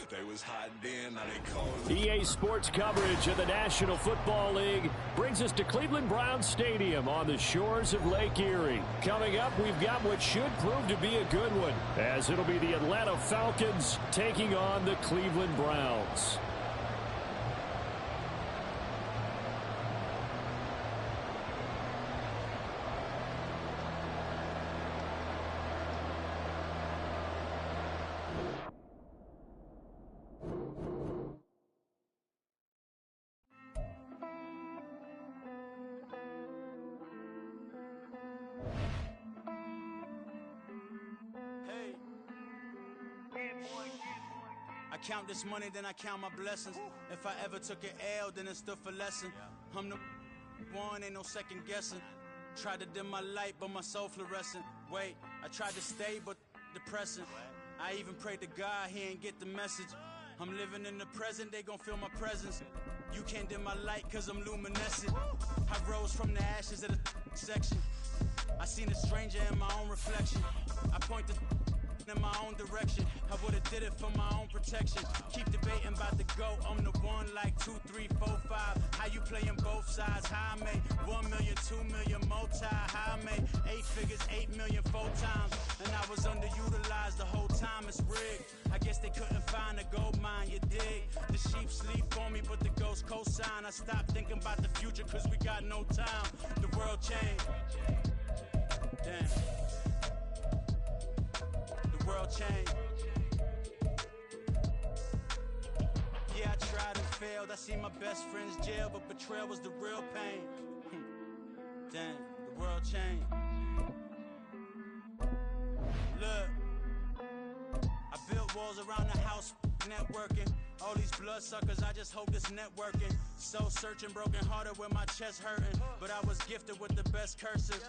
They was hot then, now they cold. EA Sports coverage of the National Football League brings us to Cleveland Browns Stadium on the shores of Lake Erie. Coming up, we've got what should prove to be a good one, as it'll be the Atlanta Falcons taking on the Cleveland Browns. I count this money, then I count my blessings. If I ever took an L, then it stood for lesson. I'm the one, ain't no second guessing. Tried to dim my light, but my soul fluorescent. Wait, I tried to stay, but depressing. I even prayed to God, he ain't get the message. I'm living in the present, they gon' feel my presence. You can't dim my light, cause I'm luminescent. I rose from the ashes of the section. I seen a stranger in my own reflection. I point the in my own direction. I would've did it for my own protection. Keep debating about the GOAT. I'm the one like 2, 3, 4, 5. How you playing both sides? How I made 1 million, 2 million, multi. How I made 8 figures, 8 million, 4 times. And I was underutilized the whole time. It's rigged. I guess they couldn't find a gold mine, you dig? The sheep sleep on me, but the ghost co-sign. I stopped thinking about the future, cause we got no time. The world changed. Damn. World change. Yeah, I tried and failed. I see my best friends jail, but betrayal was the real pain. Damn, the world changed. Look, I built walls around the house, networking. All these bloodsuckers, I just hope this networking. Soul searching, broken hearted with my chest hurting. But I was gifted with the best curses.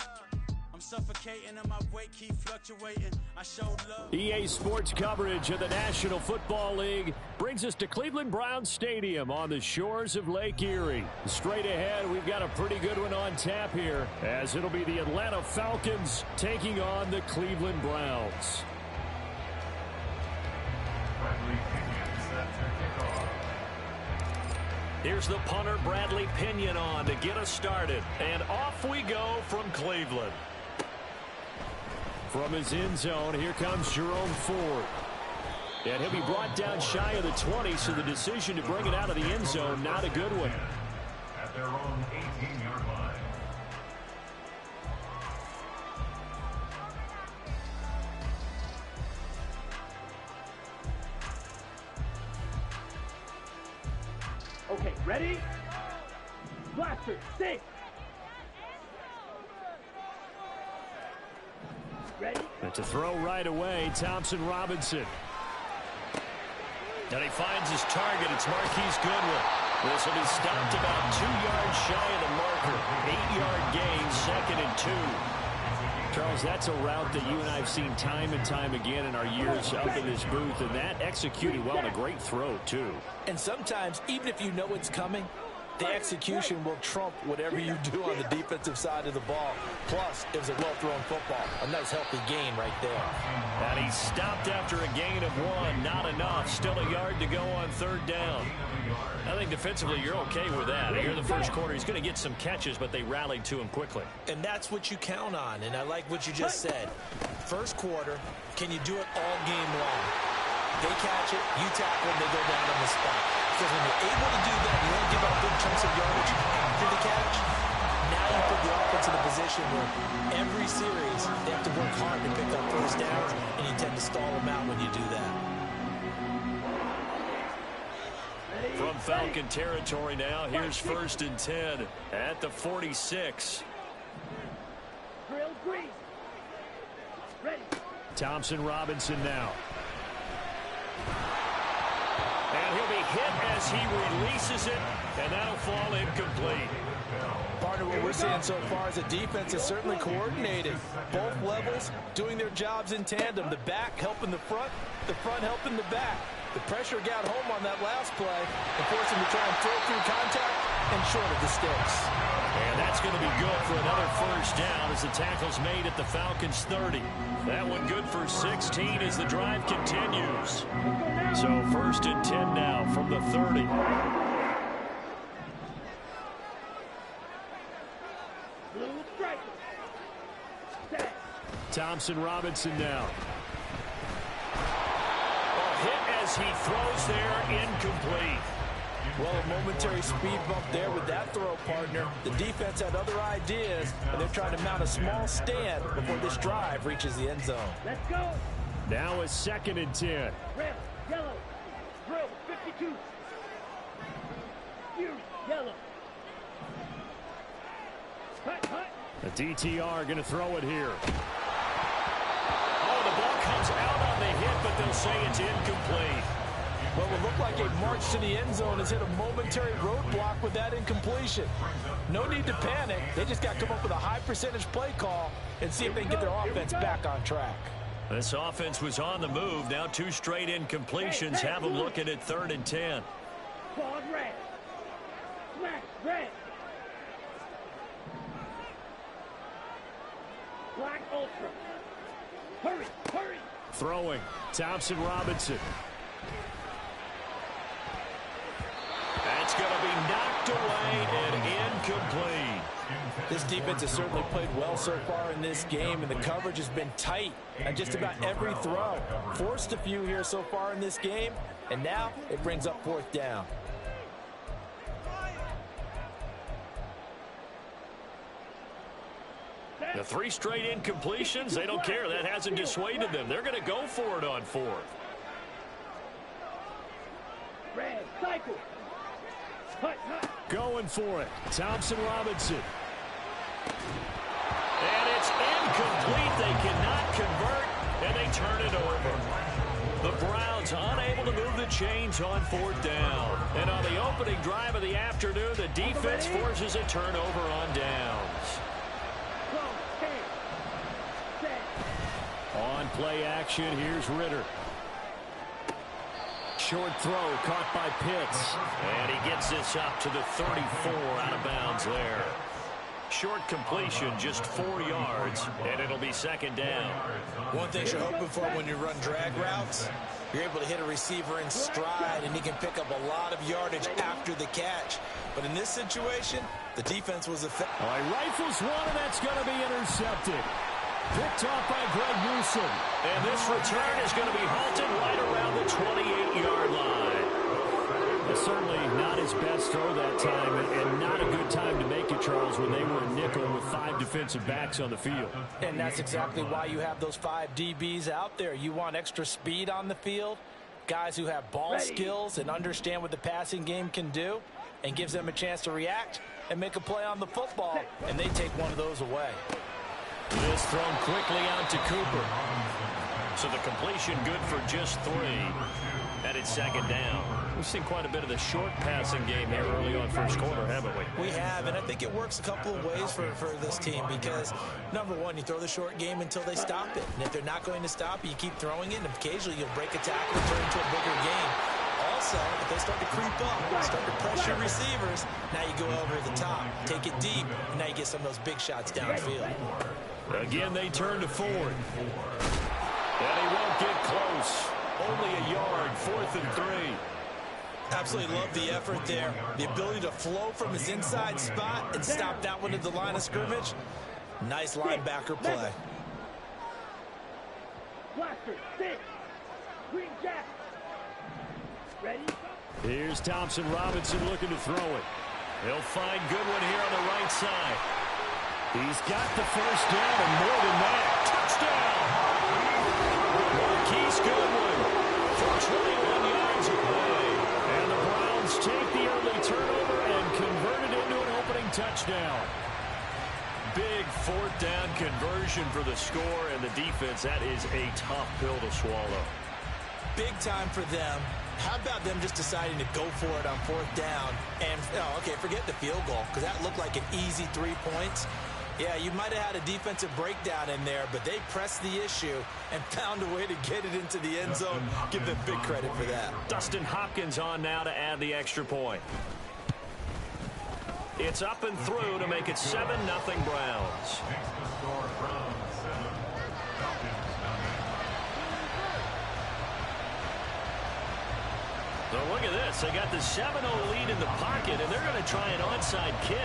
I'm suffocating and my weight keep fluctuating. I showed love. EA Sports coverage of the National Football League brings us to Cleveland Browns Stadium on the shores of Lake Erie. Straight ahead, we've got a pretty good one on tap here, as it'll be the Atlanta Falcons taking on the Cleveland Browns. Here's the punter, Bradley Pinion, on to get us started. And off we go from Cleveland. From his end zone, here comes Jerome Ford. And he'll be brought down shy of the 20, so the decision to bring it out of the end zone, not a good one. At their own 18-yard line. Okay, ready? Blaster, stick! Ready? And to throw right away, Thompson Robinson. And he finds his target. It's Marquise Goodwin. This will be stopped about 2 yards shy of the marker. 8-yard gain, 2nd and 2. Charles, that's a route that you and I have seen time and time again in our years up in this booth, and that executed well, and a great throw, too. And sometimes, even if you know it's coming, the execution will trump whatever you do on the defensive side of the ball. Plus, it was a well-thrown football. A nice, healthy gain right there. And he stopped after a gain of 1. Not enough. Still a yard to go on 3rd down. I think defensively you're okay with that. Here in the first quarter, he's going to get some catches, but they rallied to him quickly. And that's what you count on, and I like what you just said. First quarter, can you do it all game long? They catch it, you tackle, they go down on the spot. Because when you're able to do that, you don't give up big chunks of yardage after the catch. Now you put the offense in a position where every series they have to work hard to pick up first downs, and you tend to stall them out when you do that. From Falcon territory now, here's 1st and 10 at the 46. Drill green. Ready. Thompson Robinson now. And he'll be hit as he releases it, and that'll fall incomplete. Part of what we're seeing so far is a defense is certainly coordinated. Both levels doing their jobs in tandem. The back helping the front helping the back. The pressure got home on that last play and forced him to try and throw through contact and short of the sticks. And That's going to be good for another first down as the tackle's made at the Falcons' 30. That one good for 16 as the drive continues. So 1st and 10 now from the 30. Thompson Robinson now. A hit as he throws there, incomplete. Well, a momentary speed bump there with that throw, partner. The defense had other ideas, and they're trying to mount a small stand before this drive reaches the end zone. Let's go. Now a 2nd and 10. Red, yellow, drill, 52. You, yellow. Hut. The DTR going to throw it here. Oh, the ball comes out on the hit, but they'll say it's incomplete. Well, it looked like a march to the end zone has hit a momentary roadblock with that incompletion. No need to panic. They just got to come up with a high percentage play call and see if they can get their offense back on track. This offense was on the move. Now 2 straight incompletions have them looking at 3rd and 10. Quad red. Smash red. Black ultra. Hurry. Throwing. Thompson Robinson. That's going to be knocked away and incomplete. This defense has certainly played well so far in this game, and the coverage has been tight on just about every throw. Forced a few here so far in this game, and now it brings up 4th down. The 3 straight incompletions, they don't care. That hasn't dissuaded them. They're going to go for it on 4th. Red, cycle. Hut. Going for it. Thompson Robinson. And it's incomplete. They cannot convert, and they turn it over. The Browns unable to move the chains on 4th down. And on the opening drive of the afternoon, the defense forces a turnover on downs. On play action, here's Ritter. Short throw caught by Pitts. And he gets this up to the 34, out of bounds there. Short completion, just 4 yards, and it'll be 2nd down. One thing you're hoping for when you run drag routes, you're able to hit a receiver in stride, and he can pick up a lot of yardage after the catch. But in this situation, the defense was effective. All right, rifles one, and that's going to be intercepted. Picked off by Greg Newsom. And this return is going to be halted right around the 28-yard line. Certainly not his best throw that time, and not a good time to make it, Charles, when they were a nickel with 5 defensive backs on the field. And that's exactly why you have those 5 DBs out there. You want extra speed on the field, guys who have ball skills and understand what the passing game can do, and gives them a chance to react and make a play on the football, and they take one of those away. This thrown quickly out to Cooper. So the completion good for just 3. And it's 2nd down. We've seen quite a bit of the short passing game here early on first quarter, haven't we? We have, and I think it works a couple of ways for this team because, number one, you throw the short game until they stop it. And if they're not going to stop it, you keep throwing it, and occasionally you'll break a tackle and turn into a bigger game. Also, if they start to creep up, start to pressure receivers, now you go over the top, take it deep, and now you get some of those big shots downfield. Again, they turn to Ford. And he won't get close. Only a yard, 4th and 3. Absolutely love the effort there. The ability to flow from his inside spot and stop that one at the line of scrimmage. Nice linebacker play. Blaster, 6. Green jack. Ready? Here's Thompson Robinson looking to throw it. He'll find Goodwin here on the right side. He's got the first down and more than that. Touchdown! Marquise Goodwin for 21 yards away. And the Browns take the early turnover and convert it into an opening touchdown. Big 4th down conversion for the score, and the defense, that is a tough pill to swallow. Big time for them. How about them just deciding to go for it on 4th down? And, okay, forget the field goal, because that looked like an easy 3 points. Yeah, you might have had a defensive breakdown in there, but they pressed the issue and found a way to get it into the end zone. Give them big credit for that. Dustin Hopkins on now to add the extra point. It's up and through to make it 7-0 Browns. So look at this. They got the 7-0 lead in the pocket, and they're going to try an onside kick.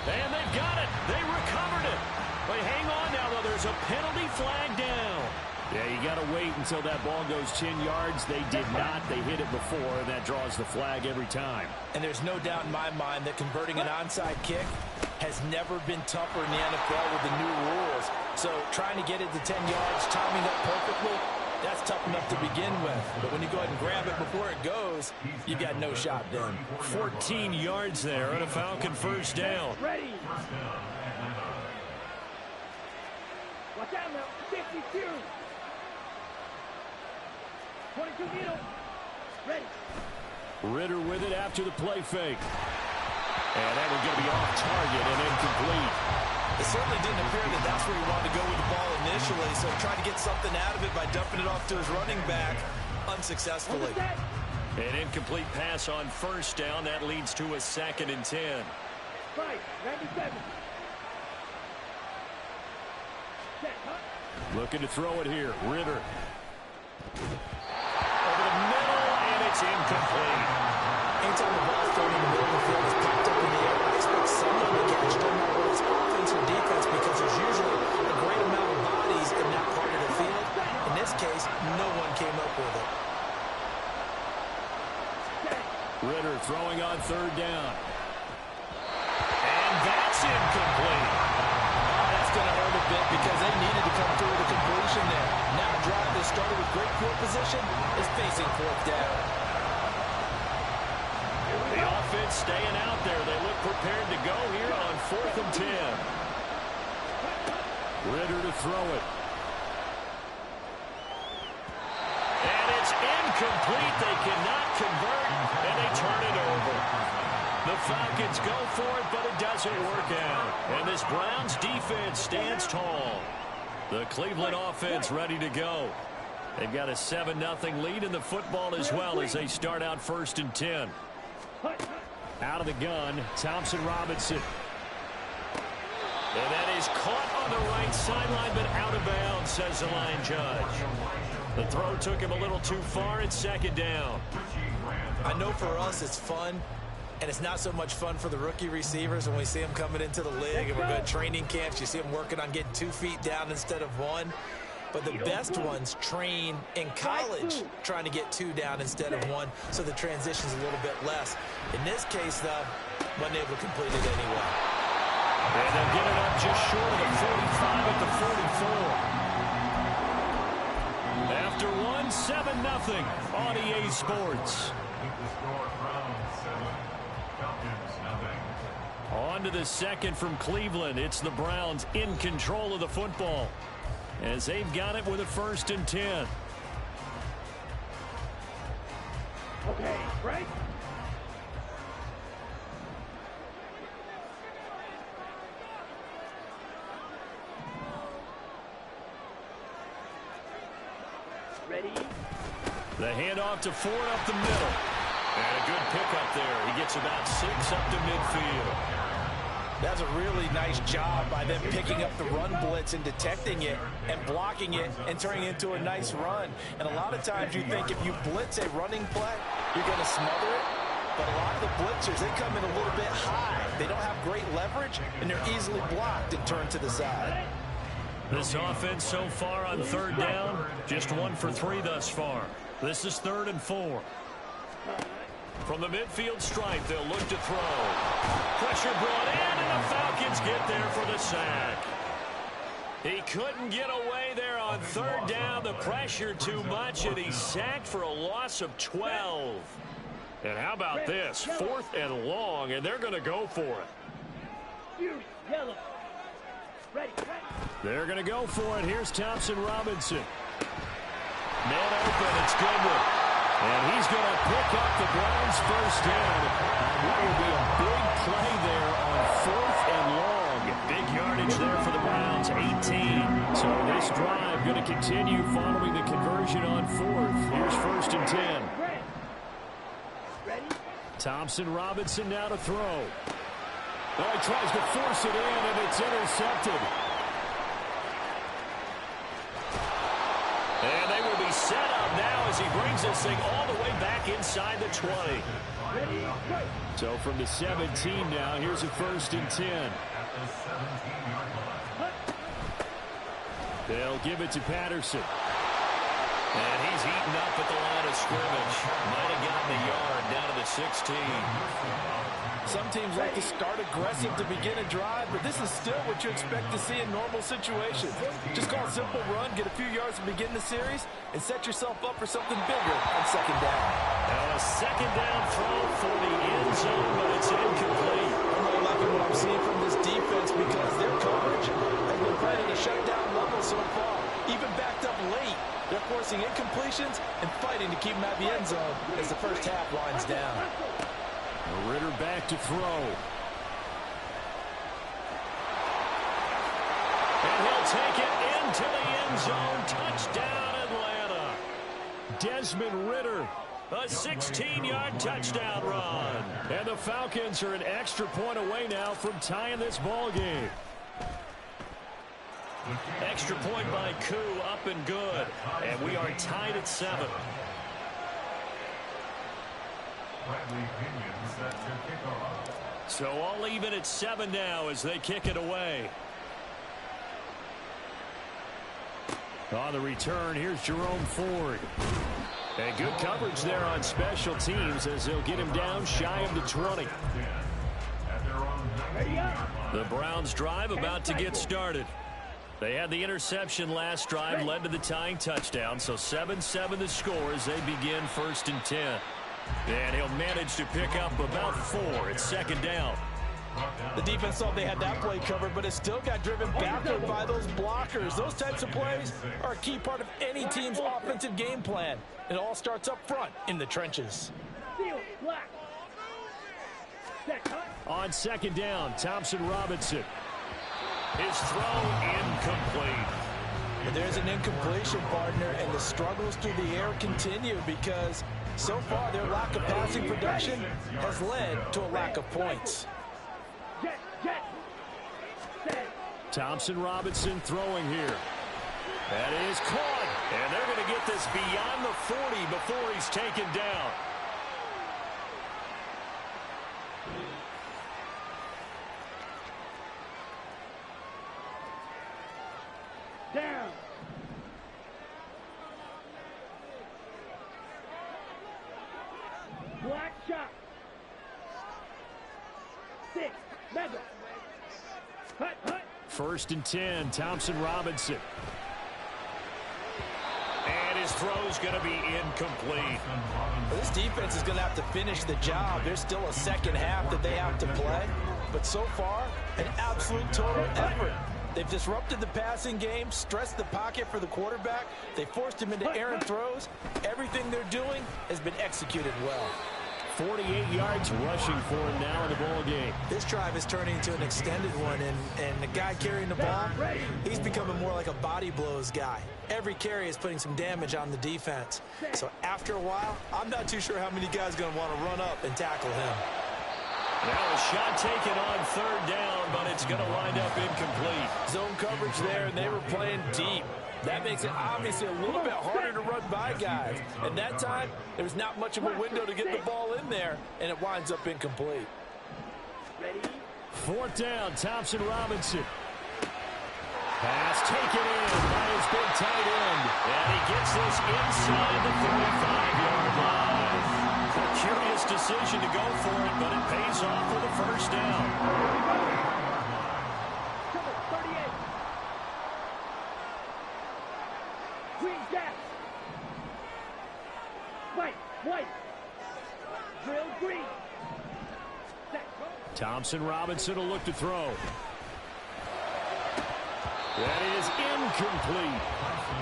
And they've got it. They recovered it. But hang on now, though. There's a penalty flag down. Yeah, you got to wait until that ball goes 10 yards. They did not. They hit it before, and that draws the flag every time. And there's no doubt in my mind that converting an onside kick has never been tougher in the NFL with the new rules. So trying to get it to 10 yards, timing up perfectly, that's tough enough to begin with. But when you go ahead and grab it before it goes, you got no shot then. 14 yards there on a Falcon first down. Ready. Watch out now. 52. 22 middle. Ready. Ritter with it after the play fake. And that one's going to be off target and incomplete. It certainly didn't appear that that's where he wanted to go with the ball initially, so he tried to get something out of it by dumping it off to his running back unsuccessfully. An incomplete pass on first down. That leads to a 2nd and 10. Right, 97. Set, huh? Looking to throw it here. Ritter. Over the middle, and it's incomplete. Anytime the ball's thrown in the middle of the field is popped up in the air, I expect someone to catch it. Whether it's offense or defense, because there's usually a great amount of bodies in that part of the field. In this case, no one came up with it. Ritter throwing on 3rd down. And that's incomplete. That's going to hurt a bit because they needed to come through with a completion there. Now a drive that started with great field position is facing 4th down. The offense staying out there. They look prepared to go here on 4th and 10. Ritter to throw it. And it's incomplete. They cannot convert, and they turn it over. The Falcons go for it, but it doesn't work out. And this Browns defense stands tall. The Cleveland offense ready to go. They've got a 7-0 lead in the football as well as they start out 1st and 10. Out of the gun, Thompson Robinson. And that is caught on the right sideline, but out of bounds, says the line judge. The throw took him a little too far. It's 2nd down. I know for us it's fun, and it's not so much fun for the rookie receivers when we see them coming into the league and we're going to training camps. You see them working on getting 2 feet down instead of 1. But the best ones train in college trying to get 2 down instead of 1, so the transition's a little bit less. In this case, though, wasn't able to complete it anyway. And they'll get it up just short of the 45 at the 44. After 1, 7-0 on EA Sports. On to the 2nd from Cleveland. It's the Browns in control of the football, as they've got it with a 1st and 10. Okay, right? Ready? The handoff to Ford up the middle. And a good pickup there. He gets about 6 up to midfield. That's a really nice job by them picking up the run blitz and detecting it and blocking it and turning it into a nice run. And a lot of times you think if you blitz a running play, you're going to smother it. But a lot of the blitzers, they come in a little bit high. They don't have great leverage, and they're easily blocked and turned to the side. This offense so far on 3rd down, just 1 for 3 thus far. This is 3rd and 4. From the midfield stripe, they'll look to throw. Pressure brought in, and the Falcons get there for the sack. He couldn't get away there on 3rd down. The pressure too much, and he's sacked for a loss of 12. And how about this? 4th and long, and they're going to go for it. Yellow. Ready. They're going to go for it. Here's Thompson Robinson. Man open, it's Goodwin. And he's going to pick up the Browns' first down. That will be a big play there on 4th and long. Big yardage there for the Browns, 18. So this drive going to continue following the conversion on 4th. Here's 1st and 10. Ready? Thompson Robinson now to throw. Oh, he tries to force it in, and it's intercepted. And they will be set up now as he brings this thing all the way back inside the 20. So from the 17 now, here's a 1st and 10. They'll give it to Patterson. And he's eaten up at the line of scrimmage. Might have gotten the yard down to the 16. Some teams like to start aggressive to begin a drive, but this is still what you expect to see in normal situations. Just call a simple run, get a few yards to begin the series, and set yourself up for something bigger on 2nd down. Now a 2nd down throw for the end zone, but it's incomplete. I'm really liking what I'm seeing from this defense because their coverage has been playing at a shutdown level so far. Even backed up late, they're forcing incompletions and fighting to keep them at the end zone as the first half winds down. Ritter back to throw. And he'll take it into the end zone. Touchdown, Atlanta. Desmond Ritter, a 16-yard touchdown run. And the Falcons are an extra point away now from tying this ball game. Extra point by Koo, up and good. And we are tied at 7. So all even at 7 now as they kick it away. On the return, here's Jerome Ford. And good coverage there on special teams as they'll get him down shy of the 20. The Browns drive about to get started. They had the interception last drive, led to the tying touchdown. So 7-7 the score as they begin 1st and 10. And he'll manage to pick up about 4 at 2nd down. The defense thought they had that play covered, but it still got driven backward by those blockers. Those types of plays are a key part of any team's offensive game plan. It all starts up front in the trenches. On 2nd down, Thompson Robinson. His throw incomplete. And there's an incompletion, partner, and the struggles through the air continue because so far their lack of passing production has led to a lack of points. Thompson Robinson throwing here. That is caught. And they're going to get this beyond the 40 before he's taken down. Down. Black shot. 6. Mega. Hut, hut. 1st and 10, Thompson Robinson. And his throw's going to be incomplete. Well, this defense is going to have to finish the job. There's still a 2nd half that they have to play. But so far, an absolute total effort. They've disrupted the passing game, stressed the pocket for the quarterback. They forced him into errant throws. Everything they're doing has been executed well. 48 yards rushing for him now in the ball game. This drive is turning into an extended one, and the guy carrying the ball, he's becoming more like a body blows guy. Every carry is putting some damage on the defense. So after a while, I'm not too sure how many guys are going to want to run up and tackle him. Now a shot taken on 3rd down, but it's going to wind up incomplete. Zone coverage there, and they were playing deep. That makes it obviously a little bit harder to run by guys. And that time, there was not much of a window to get the ball in there, and it winds up incomplete. 4th down, Thompson Robinson. Pass taken in by his big tight end. And he gets this inside the 35-yard line. A curious decision to go for it, but it pays off for the 1st down. White. Drill green. Thompson Robinson will look to throw. That is incomplete.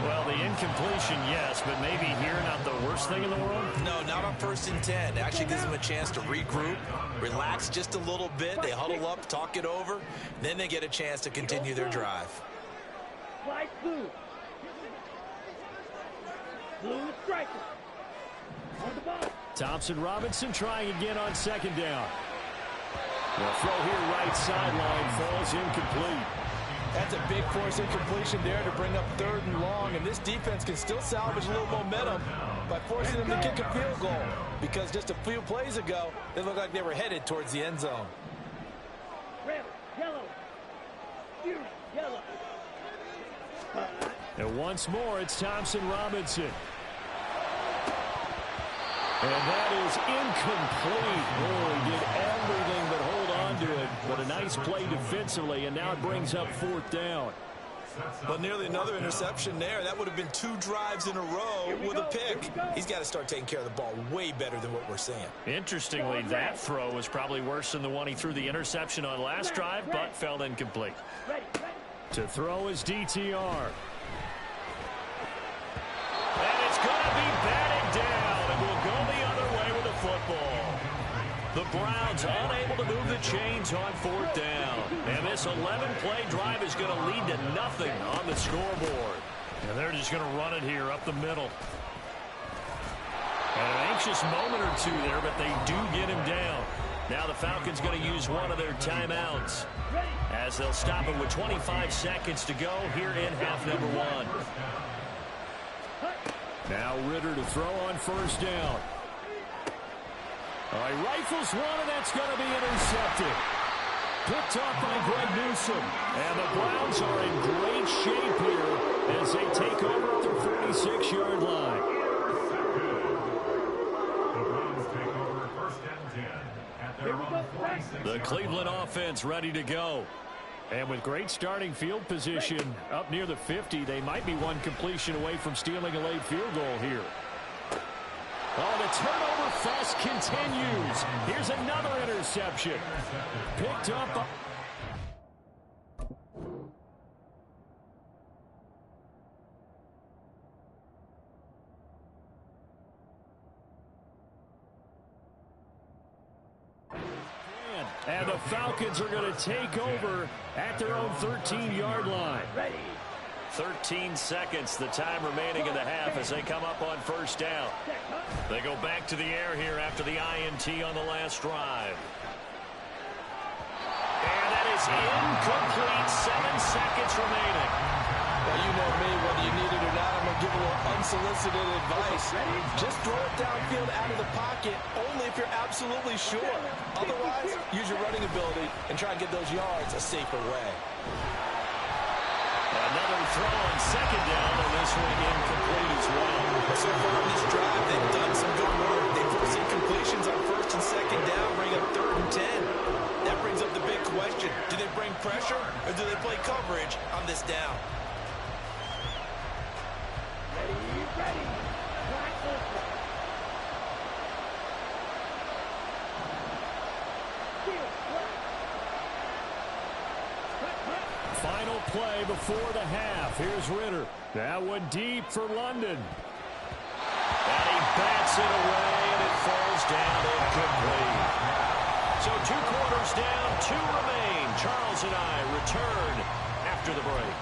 Well, the incompletion, yes, but maybe here not the worst thing in the world? No, not on 1st and 10. It actually gives them a chance to regroup, relax just a little bit. They huddle up, talk it over. Then they get a chance to continue their drive. Slide blue. Blue striker. On the ball. Thompson-Robinson trying again on second down. The throw here right sideline falls incomplete. That's a big force incompletion there to bring up 3rd and long, and this defense can still salvage a little momentum by forcing them to kick a field goal, because just a few plays ago, they looked like they were headed towards the end zone. Red, yellow, yellow. And once more, it's Thompson-Robinson. And that is incomplete. Oh, he did everything but hold on to it. But a nice play defensively, and now it brings up 4th down. But nearly another interception there. That would have been 2 drives in a row with a pick. He's got to start taking care of the ball way better than what we're seeing. Interestingly, that throw was probably worse than the one he threw the interception on last drive, but fell incomplete. To throw is DTR. And it's going to be batted down, and will go the other way with the football. The Browns unable to move the chains on 4th down. And this 11-play drive is going to lead to nothing on the scoreboard. And they're just going to run it here up the middle. And an anxious moment or two there, but they do get him down. Now the Falcons going to use one of their timeouts, as they'll stop it with 25 seconds to go here in half number 1. Now Ritter to throw on 1st down. All right, rifles one, and that's going to be intercepted. Picked off by Greg Newsome. And the Browns are in great shape here as they take over at their 46-yard line. The Browns take over 1st and 10 at their own 46. The Cleveland offense ready to go. And with great starting field position up near the 50, they might be one completion away from stealing a late field goal here. Oh, the turnover fest continues. Here's another interception. Picked up. And the Falcons are going to take over at their own 13-yard line. 13 seconds, the time remaining in the half as they come up on 1st down. They go back to the air here after the INT on the last drive. And that is incomplete. 7 seconds remaining. Well, you know me, whether you need it or not, I'm going to give a little unsolicited advice. Just throw it downfield out of the pocket, only if you're absolutely sure. Otherwise, use your running ability and try and get those yards a safer way. Another throw on 2nd down, and this one incomplete as well. So far in this drive, they've done some good work. They force incompletions on 1st and 2nd down, bring up 3rd and 10. That brings up the big question. Do they bring pressure, or do they play coverage on this down? Ready. Final play before the half. Here's Ritter. That one deep for London. And he bats it away, and it falls down incomplete. So 2 quarters down, 2 remain. Charles and I return after the break.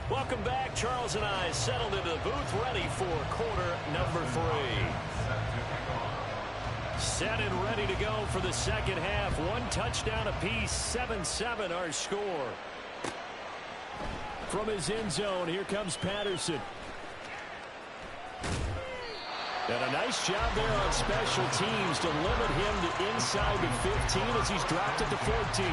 Welcome back. Charles and I settled into the booth, ready for quarter number 3. Set and ready to go for the second half. 1 touchdown apiece, 7-7 our score. From his end zone, here comes Patterson. And a nice job there on special teams to limit him to inside the 15 as he's dropped at the 14.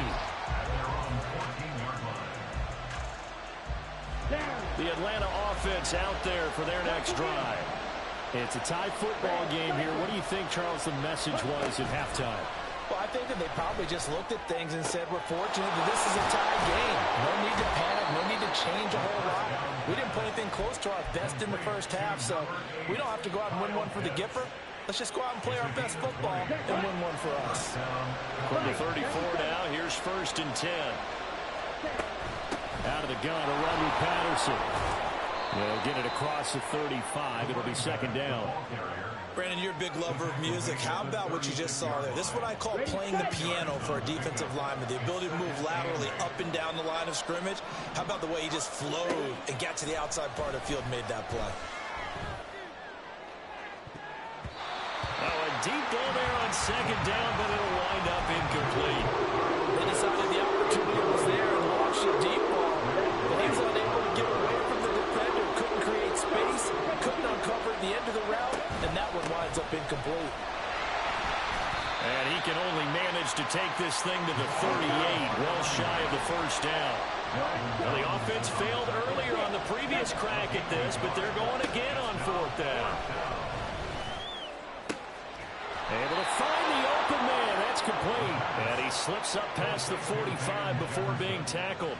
The Atlanta offense out there for their next drive. It's a tie football game here. What do you think, Charles, the message was at halftime? Well, I think that they probably just looked at things and said, we're fortunate that this is a tie game. No need to panic. No need to change a whole lot. We didn't play anything close to our best in the first half, so we don't have to go out and win one for the Gipper. Let's just go out and play our best football and win one for us. From the 34 now, here's 1st and 10. Out of the gun, a run with Patterson. They'll get it across the 35. It'll be second down. Brandon, you're a big lover of music. How about what you just saw there? This is what I call playing the piano for a defensive lineman. The ability to move laterally up and down the line of scrimmage. How about the way he just flowed and got to the outside part of the field and made that play? Oh, a deep ball there on second down, but it'll wind up incomplete. They decided the opportunity was there and launched a deep ball. But he was unable to get away from the defender. Couldn't create space. Couldn't uncover the end of the route. And that one winds up incomplete. And he can only manage to take this thing to the 38, well shy of the first down. Well, the offense failed earlier on the previous crack at this, but they're going again on fourth down. Able to find the open man. That's complete. And he slips up past the 45 before being tackled.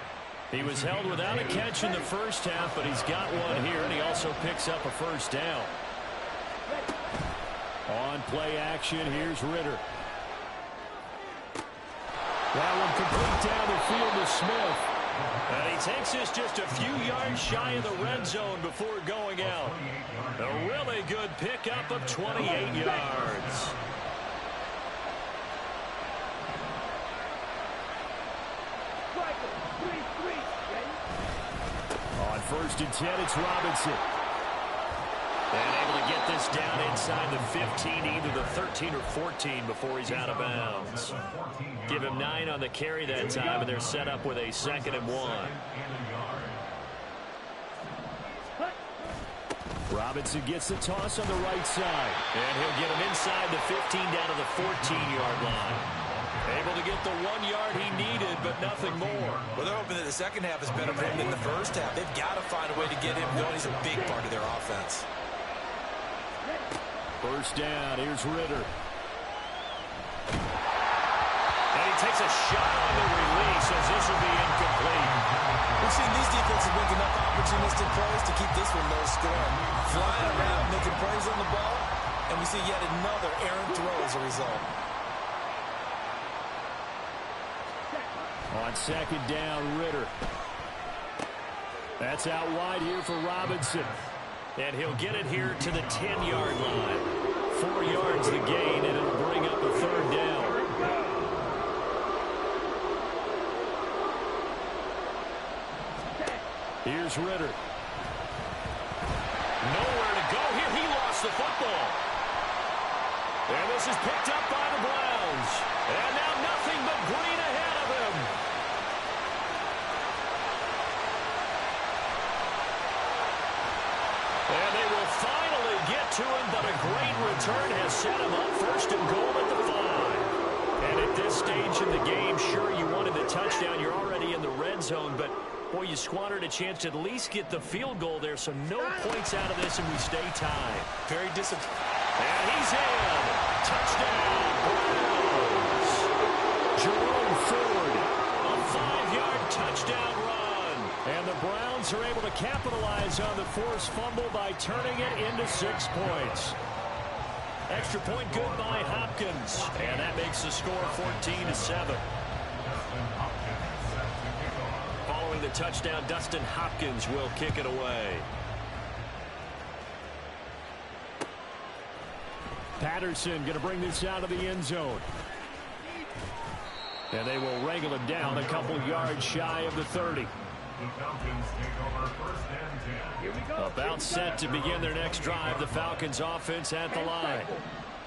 He was held without a catch in the first half, but he's got one here, and he also picks up a first down. On play action, here's Ritter. That one complete down the field to Smith. And he takes this just a few yards shy of the red zone before going out. A really good pickup of 28 yards. On 1st and 10, it's Robinson. And able to get this down inside the 15, either the 13 or 14 before he's out of bounds. Give him 9 on the carry that time, and they're set up with a 2nd and 1. Robinson gets the toss on the right side. And he'll get him inside the 15 down to the 14-yard line. Able to get the 1 yard he needed, but nothing more. Well, they're hoping that the second half is better for him than the first half. They've got to find a way to get him going. He's a big part of their offense. First down, here's Ritter. And he takes a shot on the release as this will be incomplete. We've seen these defenses make enough opportunistic plays to keep this one low scoring. Flying around, making plays on the ball, and we see yet another errant throw as a result. On second down, Ritter. That's out wide here for Robinson. And he'll get it here to the 10-yard line. 4 yards the gain, and it'll bring up a 3rd down. Here's Ritter. Nowhere to go here. He lost the football. And this is picked up by the Browns. And now nothing but green ahead of him. And they will finally get to him, but a great return has set him up 1st and goal at the 5. And at this stage in the game, sure, you wanted the touchdown. You're already in the red zone, but boy, you squandered a chance to at least get the field goal there, so no points out of this, and we stay tied. Very disappointing. And he's in. Touchdown, Browns. Jerome Ford, a 5-yard touchdown run. And the Browns are able to capitalize on the forced fumble by turning it into 6 points. Extra point good by Hopkins. And that makes the score 14-7. Following the touchdown, Dustin Hopkins will kick it away. Patterson going to bring this out of the end zone. And they will wrangle him down a couple yards shy of the 30. About set to begin their next drive. The Falcons offense at the line.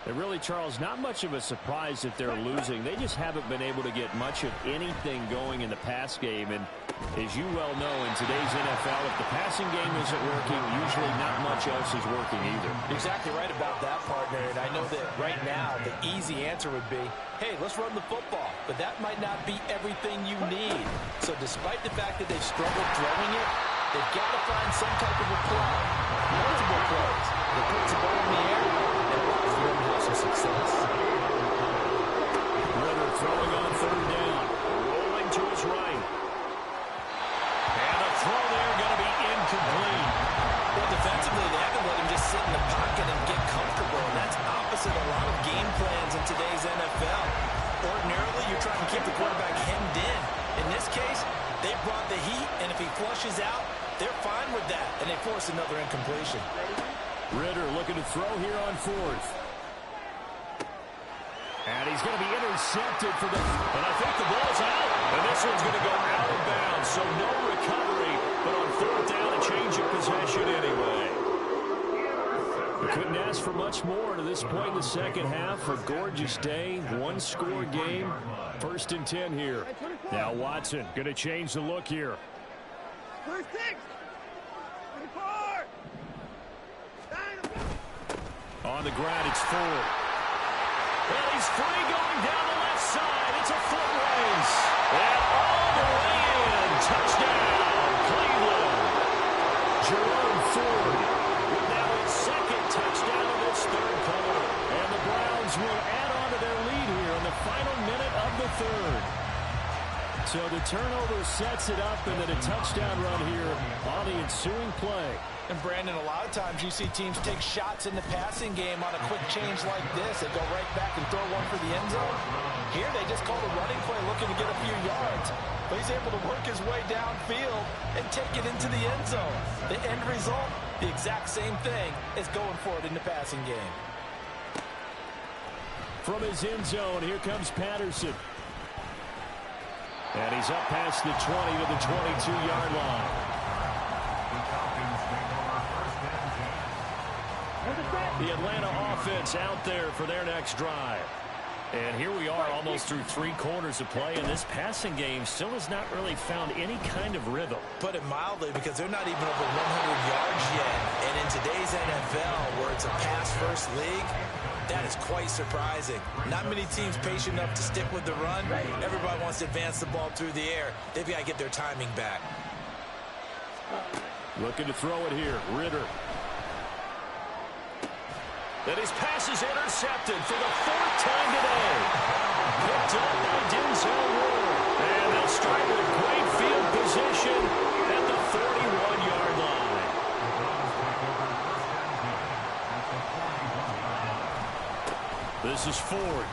And really, Charles, not much of a surprise that they're losing. They just haven't been able to get much of anything going in the pass game. And as you well know, in today's NFL, if the passing game isn't working, usually not much else is working either. Exactly right about that, partner. And I know that right now the easy answer would be, hey, let's run the football. But that might not be everything you need. So despite the fact that they've struggled throwing it, they've got to find some type of a play. Multiple plays that puts the ball in the air and allows them to have some success. Ritter throwing on 3rd down. Rolling to his right. And a throw there going to be incomplete. Well, defensively, they haven't let him just sit in the pocket and get comfortable. And that's opposite a lot of game plans in today's NFL. Ordinarily, you're trying to keep the quarterback hemmed in. In this case, they brought the heat, and if he flushes out, they're fine with that, and they force another incompletion. Ritter looking to throw here on fourth. And he's going to be intercepted for the... And I think the ball's out. And this one's going to go out of bounds. So no recovery, but on fourth down, a change of possession anyway. We couldn't ask for much more to this point in the second half. A gorgeous day, one-score game. 1st and 10 here. Now Watson going to change the look here. 26, 24. On the ground, it's Ford. Well, he's free going down the left side. It's a foot race. And all the way in. Touchdown, Cleveland. Jerome Ford with now his second touchdown of this third quarter. And the Browns will add on to their lead here in the final minute of the third. So the turnover sets it up, and then a touchdown run here on the ensuing play. And Brandon, a lot of times you see teams take shots in the passing game on a quick change like this. They go right back and throw one for the end zone. Here they just call a running play looking to get a few yards. But he's able to work his way downfield and take it into the end zone. The end result, the exact same thing as going for it in the passing game. From his end zone, here comes Patterson. And he's up past the 20 to the 22-yard line. The Atlanta offense out there for their next drive. And here we are almost through 3 quarters of play, and this passing game still has not really found any kind of rhythm. Put it mildly, because they're not even over 100 yards yet. And in today's NFL, where it's a pass-first league, that is quite surprising. Not many teams patient enough to stick with the run. Everybody wants to advance the ball through the air. They've got to get their timing back. Looking to throw it here, Ritter. And his pass is intercepted for the 4th time today. Picked up by Denzel Ward. And they'll strike with great field position at the 31-yard line. This is Ford.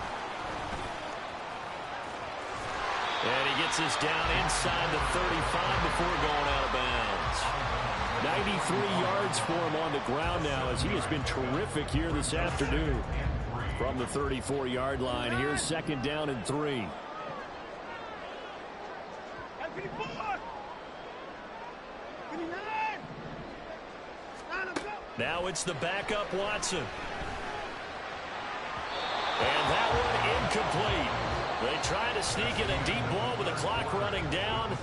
And he gets us down inside the 35 before going out of bounds. 93 yards for him on the ground now, as he has been terrific here this afternoon. From the 34-yard line, here's 2nd down and 3. Now it's the backup Watson. And that one incomplete. They try to sneak in a deep ball with the clock running down,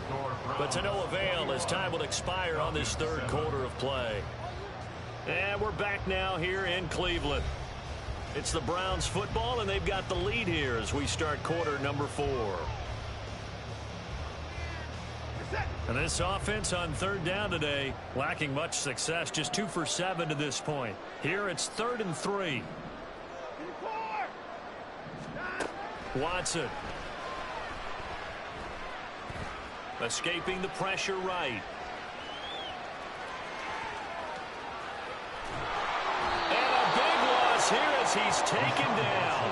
but to no avail as time will expire on this 3rd quarter of play. And we're back now here in Cleveland. It's the Browns football, and they've got the lead here as we start quarter number 4. And this offense on 3rd down today, lacking much success, just 2 for 7 to this point. Here it's 3rd and 3. Watson. Escaping the pressure right. And a big loss here as he's taken down.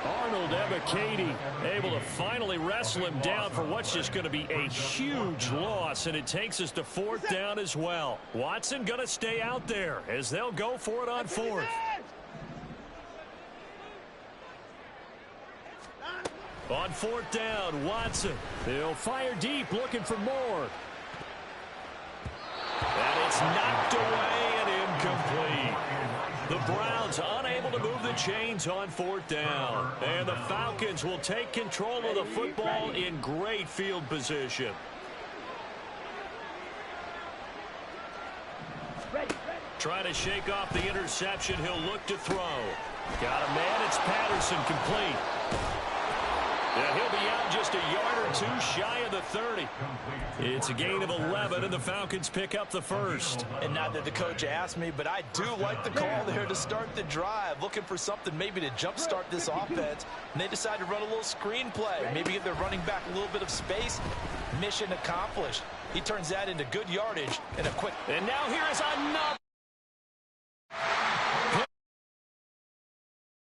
Arnold Ebiketie able to finally wrestle him down for what's just going to be a huge loss, and it takes us to 4th down as well. Watson going to stay out there as they'll go for it on 4th. On 4th down, Watson. They'll fire deep, looking for more. And it's knocked away and incomplete. The Browns unable to move the chains on 4th down. And the Falcons will take control of the football in great field position. Trying to shake off the interception, he'll look to throw. Got a man, it's Patterson, complete. Yeah, he'll be out just a yard or 2 shy of the 30. It's a gain of 11, and the Falcons pick up the 1st. And not that the coach asked me, but I do like the call there to start the drive. Looking for something maybe to jumpstart this offense. And they decide to run a little screen play. Maybe give their running back a little bit of space. Mission accomplished. He turns that into good yardage and a quick. And now here is another